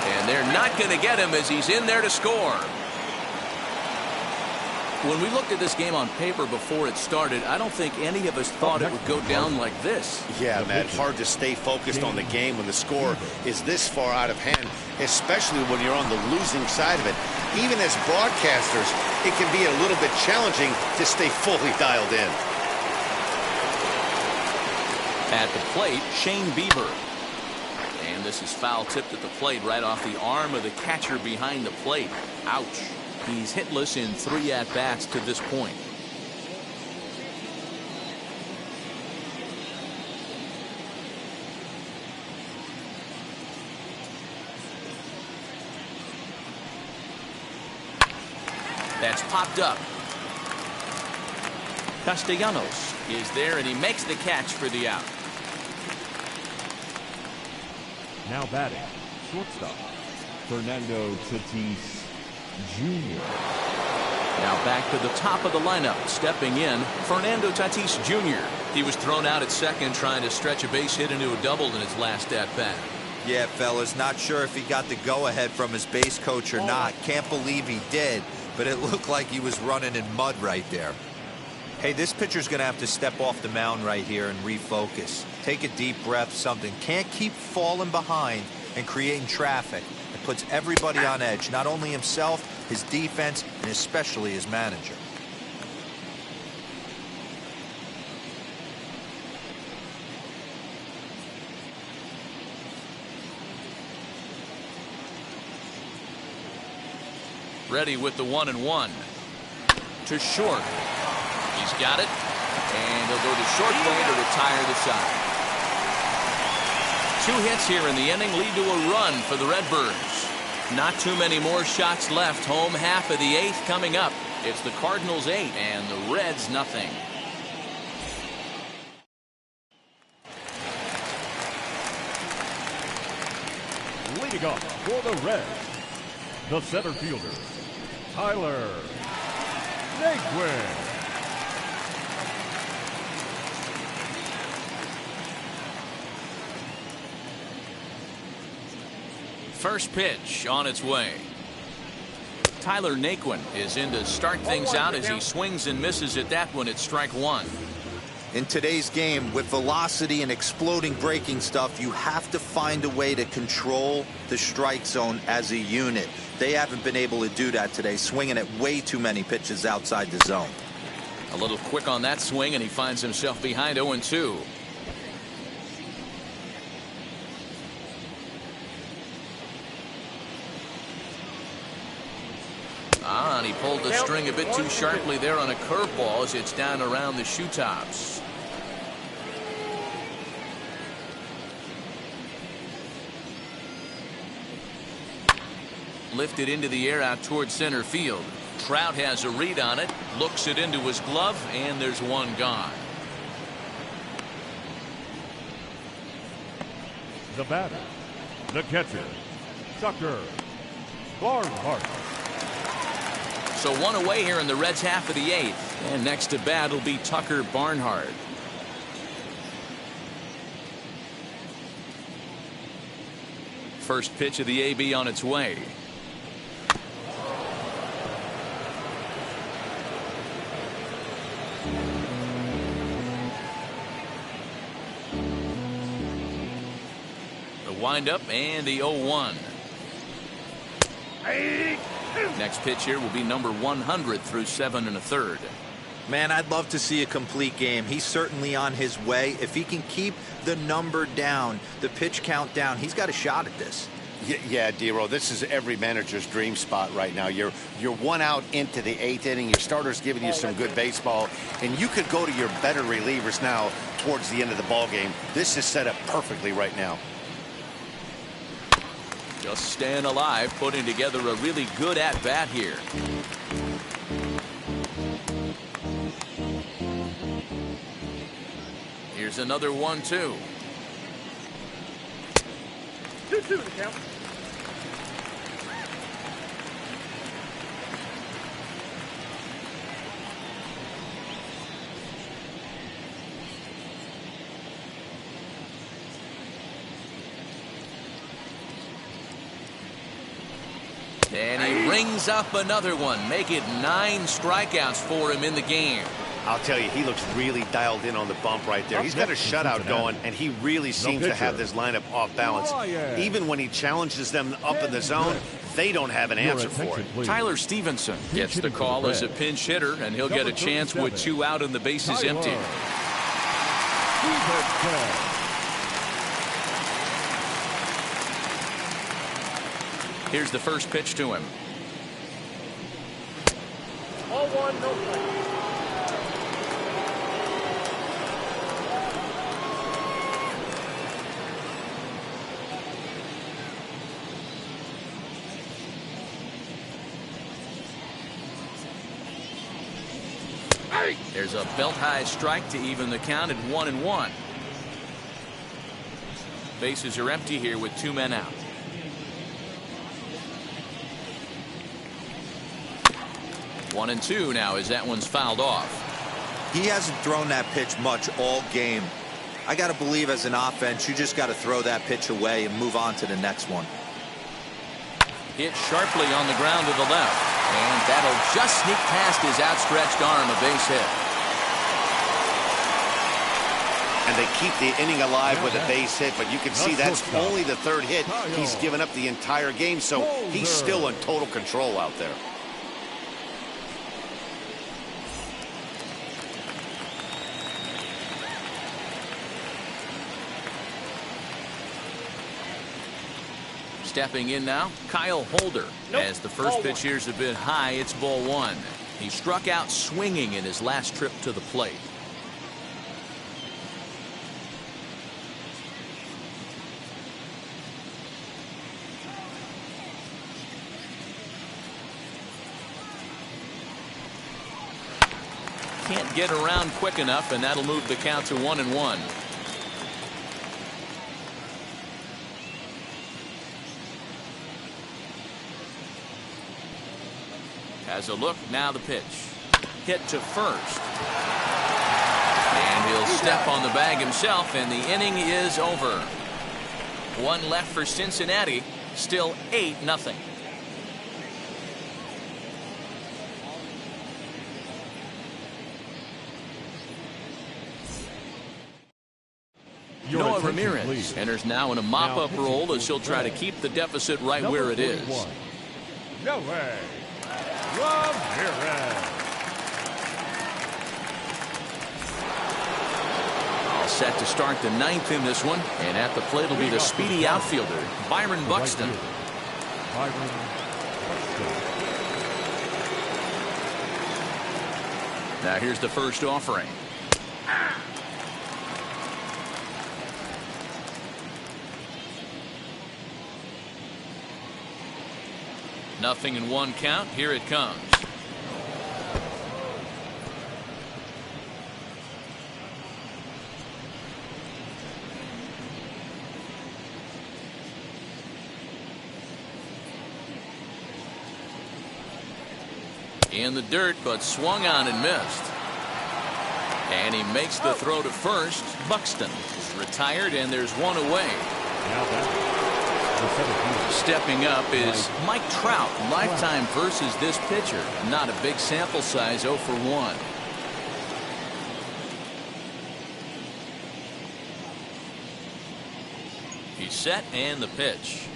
And they're not going to get him as he's in there to score. When we looked at this game on paper before it started, I don't think any of us thought it would go down like this. Yeah, Matt, hard to stay focused on the game when the score is this far out of hand, especially when you're on the losing side of it. Even as broadcasters, it can be a little bit challenging to stay fully dialed in. At the plate, Shane Bieber. And this is foul tipped at the plate right off the arm of the catcher behind the plate. Ouch. He's hitless in 3 at-bats to this point. That's popped up. Castellanos is there, and he makes the catch for the out. Now batting, shortstop, Fernando Tatis Jr. Now back to the top of the lineup. Stepping in, Fernando Tatis Jr. He was thrown out at second trying to stretch a base hit into a double in his last at-bat. Yeah, fellas, not sure if he got the go-ahead from his base coach or not. Can't believe he did, but it looked like he was running in mud right there. Hey, this pitcher's going to have to step off the mound right here and refocus. Take a deep breath, something. Can't keep falling behind and creating traffic. It puts everybody on edge, not only himself, his defense, and especially his manager. Ready with the 1-1. To short. He's got it. And he'll go to short play to retire the side. 2 hits here in the inning lead to a run for the Redbirds. Not too many more shots left. Home half of the 8th coming up. It's the Cardinals 8 and the Reds nothing. Leading off for the Reds, the center fielder, Tyler Naquin. First pitch on its way. Tyler Naquin is in to start things out as he swings and misses at that one at strike 1. In today's game, with velocity and exploding breaking stuff, you have to find a way to control the strike zone as a unit. They haven't been able to do that today, swinging at way too many pitches outside the zone. A little quick on that swing, and he finds himself behind 0-2. And he pulled the string a bit too sharply there on a curveball as it's down around the shoe tops. Lifted into the air out towards center field. Trout has a read on it, looks it into his glove, and there's one gone. The batter, the catcher, Tucker Barnhart. So one away here in the Reds half of the 8th. And next to bat will be Tucker Barnhart. First pitch of the AB on its way. The windup and the 0-1. Next pitch here will be number 100 through 7 1/3. Man, I'd love to see a complete game. He's certainly on his way. If he can keep the number down, the pitch count down, he's got a shot at this. Yeah, D-Row, this is every manager's dream spot right now. You're 1 out into the 8th inning. Your starter's giving you some good baseball, and you could go to your better relievers now towards the end of the ball game. This is set up perfectly right now. Just staying alive, putting together a really good at-bat here. Here's another 1-2. 2-2 the count. And he rings up another one. Make it 9 strikeouts for him in the game. I'll tell you, he looks really dialed in on the bump right there. He's got a shutout going, and he really seems to have this lineup off balance. Even when he challenges them up in the zone, they don't have an answer for it. Tyler Stevenson gets the call as a pinch hitter, and he'll get a chance with 2 out and the bases empty. Here's the first pitch to him. 0-1, no play. There's a belt-high strike to even the count at 1-1. Bases are empty here with 2 men out. One and 2 now as that one's fouled off. He hasn't thrown that pitch much all game. I got to believe as an offense, you just got to throw that pitch away and move on to the next one. Hit sharply on the ground to the left. And that'll just sneak past his outstretched arm, a base hit. And they keep the inning alive with a base hit, but you can see that's only the third hit he's given up the entire game, so he's still in total control out there. Stepping in now, Kyle Holder. As the first pitch here's a bit high, it's ball one. He struck out swinging in his last trip to the plate. Can't get around quick enough, and that'll move the count to 1-1. Has a look, now the pitch. Hit to first. And he'll step on the bag himself, and the inning is over. One left for Cincinnati, still 8-0. Noah Ramirez enters now in a mop-up role as he'll try to keep the deficit right where it is. Noah Ramirez. All set to start the ninth in this one, and at the plate will be the speedy outfielder, Byron Buxton. Now here's the first offering. Nothing in one count. Here it comes. In the dirt, but swung on and missed. And he makes the throw to first. Buxton is retired, and there's one away. Stepping up is Mike Trout. Lifetime versus this pitcher. Not a big sample size, 0 for 1. He's set, and the pitch.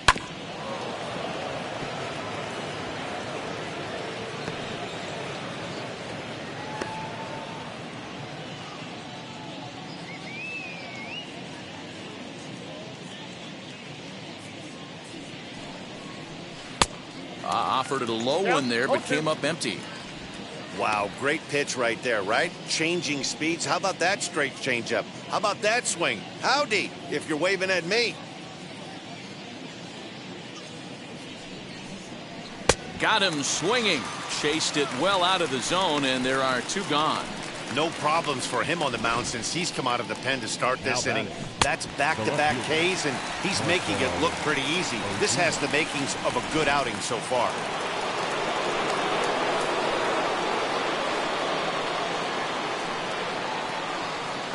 Offered it a low one there, but came up empty. Wow, great pitch right there, right? Changing speeds. How about that straight changeup? How about that swing? Howdy, if you're waving at me. Got him swinging. Chased it well out of the zone, and there are two gone. No problems for him on the mound since he's come out of the pen to start this inning. That's back-to-back Ks, and he's making it look pretty easy. This has the makings of a good outing so far.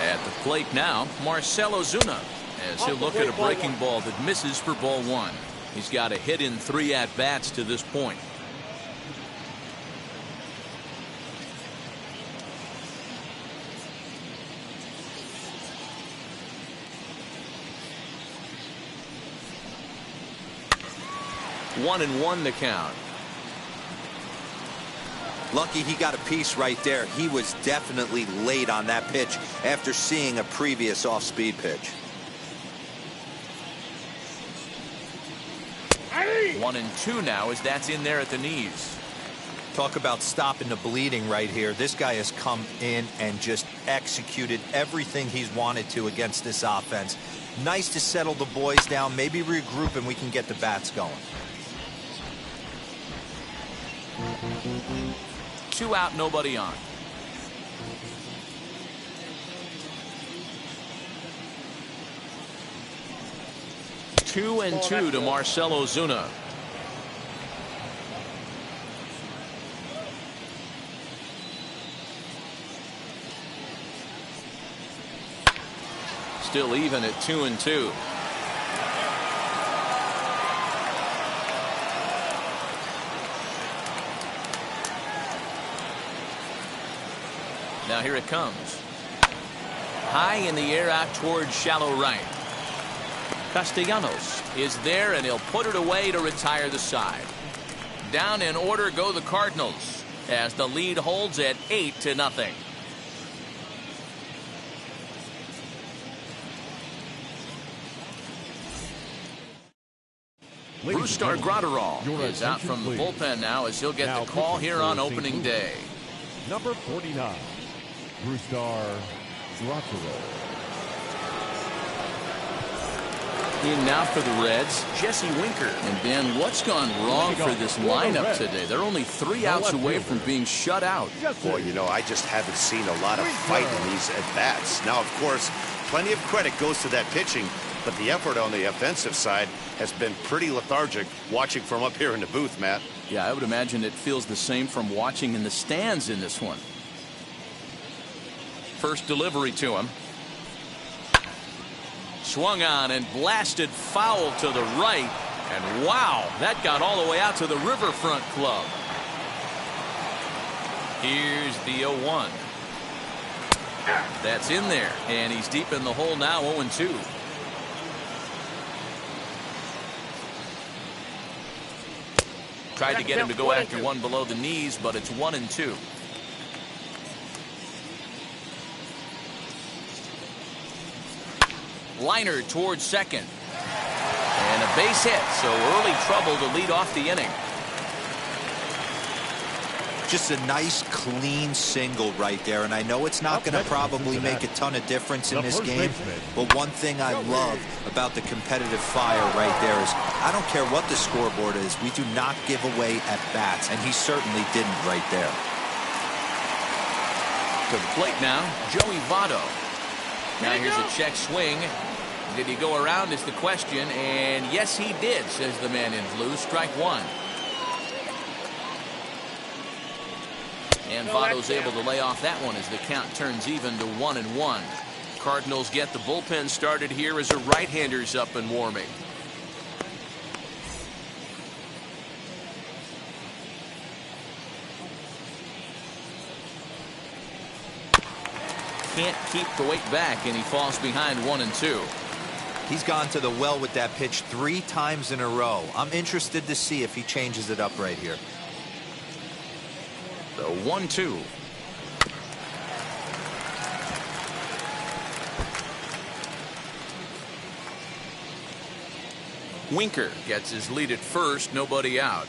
At the plate now, Marcell Ozuna, as he'll look at a breaking ball that misses for ball one. He's got a hit in 3 at-bats to this point. One and one the count. Lucky he got a piece right there. He was definitely late on that pitch after seeing a previous off-speed pitch. 1-2 now as that's in there at the knees. Talk about stopping the bleeding right here. This guy has come in and just executed everything he's wanted to against this offense. Nice to settle the boys down, maybe regroup, and we can get the bats going. 2 out, nobody on. Two and two to Marcell Ozuna. Still even at 2-2. Now here it comes. high in the air out towards shallow right. Castellanos is there, and he'll put it away to retire the side. Down in order go the Cardinals as the lead holds at 8-0. Brustar Gratterall is out from the bullpen now as he'll get the call here on opening day. Number 49, Brustar Gratterall. In now for the Reds, Jesse Winker. And Ben, what's gone wrong for this lineup today? They're only 3 outs away from being shut out. Boy, you know, I just haven't seen a lot of fight in these at-bats. Now, of course, plenty of credit goes to that pitching, but the effort on the offensive side has been pretty lethargic watching from up here in the booth, Matt. Yeah, I would imagine it feels the same from watching in the stands in this one. First delivery to him. Swung on and blasted foul to the right. And wow, that got all the way out to the Riverfront Club. Here's the 0-1. That's in there. And he's deep in the hole now, 0-2. Tried to get him to go after one below the knees, but it's 1-2. Liner towards second. And a base hit, so early trouble to lead off the inning. Just a nice, clean single right there. And I know it's not going to probably make a ton of difference in this game, but one thing I love about the competitive fire right there is I don't care what the scoreboard is, we do not give away at bats, and he certainly didn't right there. To the plate now, Joey Votto. Now here's a check swing. Did he go around is the question, and yes he did, says the man in blue. Strike one. And Votto's able to lay off that one as the count turns even to 1-1. Cardinals get the bullpen started here as a right-hander's up and warming. Can't keep the weight back, and he falls behind 1-2. He's gone to the well with that pitch 3 times in a row. I'm interested to see if he changes it up right here. The 1-2. Winker gets his lead at first, nobody out.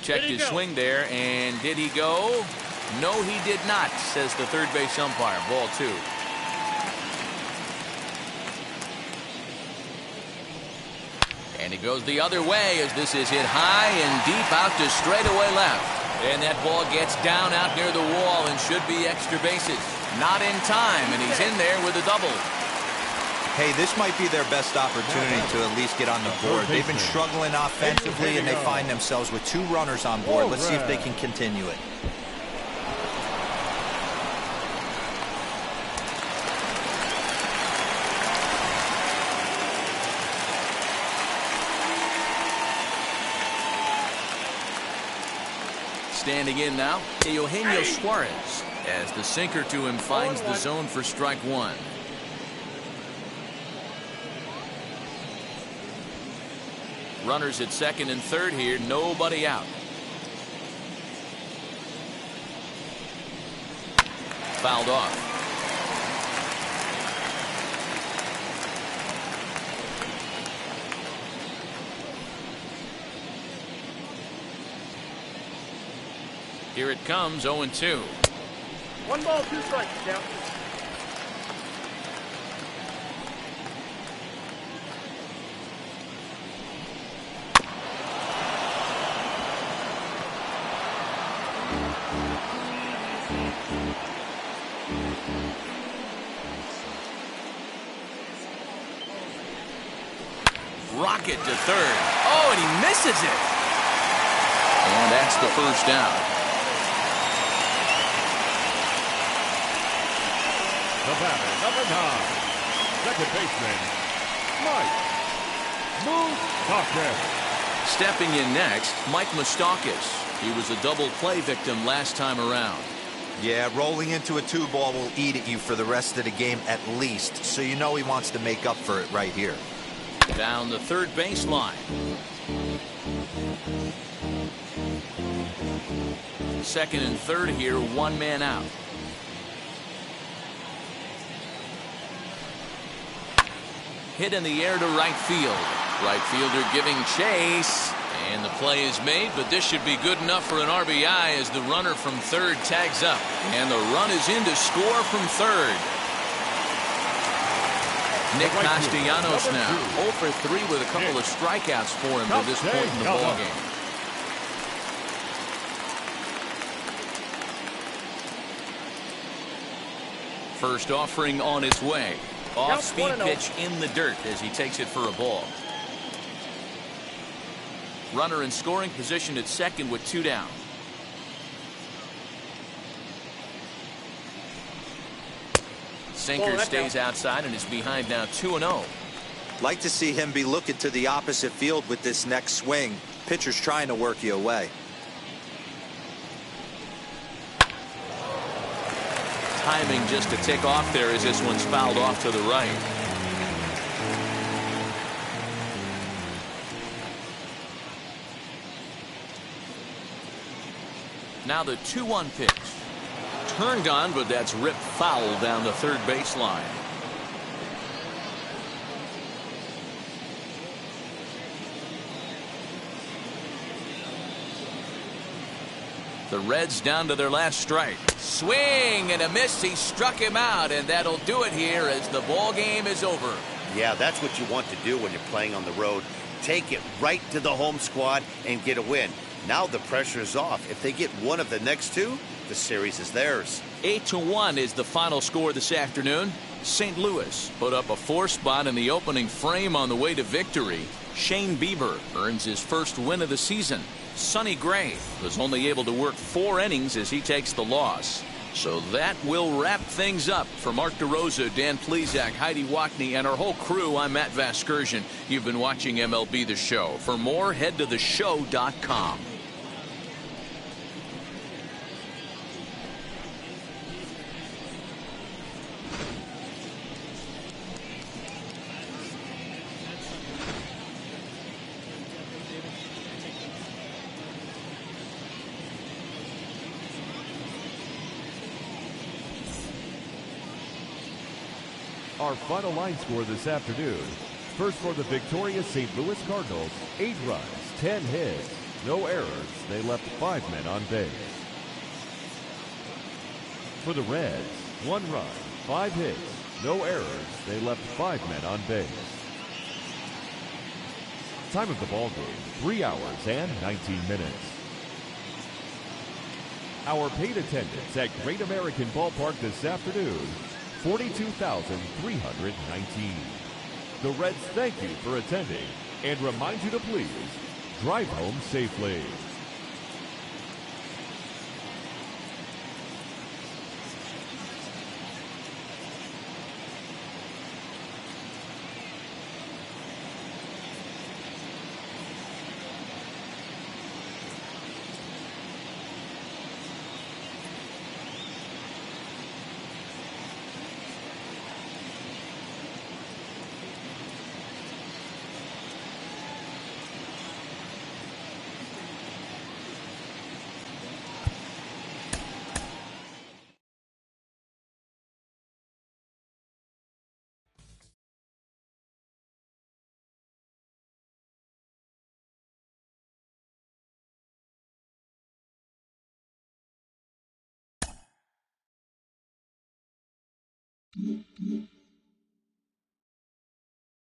Checked his swing there, and did he go? No, he did not, says the third base umpire. Ball 2. And he goes the other way as this is hit high and deep out to straightaway left. And that ball gets down out near the wall and should be extra bases. Not in time, and he's in there with a double. Hey, this might be their best opportunity to at least get on the board. They've been struggling offensively, and they find themselves with 2 runners on board. Let's see if they can continue it. Standing in now, Eugenio Suarez as the sinker to him finds the zone for strike one. Runners at second and third here, nobody out. Fouled off. Here it comes, 0-2. 1 ball, 2 strikes, count. Rocket to third. Oh, and he misses it. And that's the first down. The batter, number 9, second baseman, Mike Moustakas. Stepping in next, Mike Moustakas. He was a double play victim last time around. Yeah, rolling into a 2-ball will eat at you for the rest of the game at least, so you know he wants to make up for it right here. Down the third baseline. Second and third here, one man out. Hit in the air to right field. Right fielder giving chase. And the play is made, but this should be good enough for an RBI as the runner from third tags up. And the run is in to score from third. Nick Castellanos now 0 for 3 with a couple of strikeouts for him to this point in the ballgame. First offering on its way. Off-speed pitch in the dirt as he takes it for a ball. Runner in scoring position at second with 2 down. Sinker stays outside and is behind now 2-0. Like to see him be looking to the opposite field with this next swing. Pitcher's trying to work you away. Timing just to tick off there as this one's fouled off to the right. Now the 2-1 pitch. Turned on, but that's ripped foul down the third baseline. The Reds down to their last strike. Swing and a miss. He struck him out, and that'll do it here as the ball game is over. Yeah, that's what you want to do when you're playing on the road. Take it right to the home squad and get a win. Now the pressure is off. If they get one of the next two, the series is theirs. 8-1 is the final score this afternoon. St. Louis put up a 4 spot in the opening frame on the way to victory. Shane Bieber earns his first win of the season. Sonny Gray was only able to work 4 innings as he takes the loss. So that will wrap things up. For Mark DeRosa, Dan Plesac, Heidi Wackney, and our whole crew, I'm Matt Vasgersian. You've been watching MLB The Show. For more, head to theshow.com. Our final line score this afternoon. First for the victorious St. Louis Cardinals, 8 runs, 10 hits, no errors. They left 5 men on base. For the Reds, 1 run, 5 hits, no errors. They left 5 men on base. Time of the ball game, 3 hours and 19 minutes. Our paid attendance at Great American Ballpark this afternoon, 42,319. The Reds thank you for attending and remind you to please drive home safely.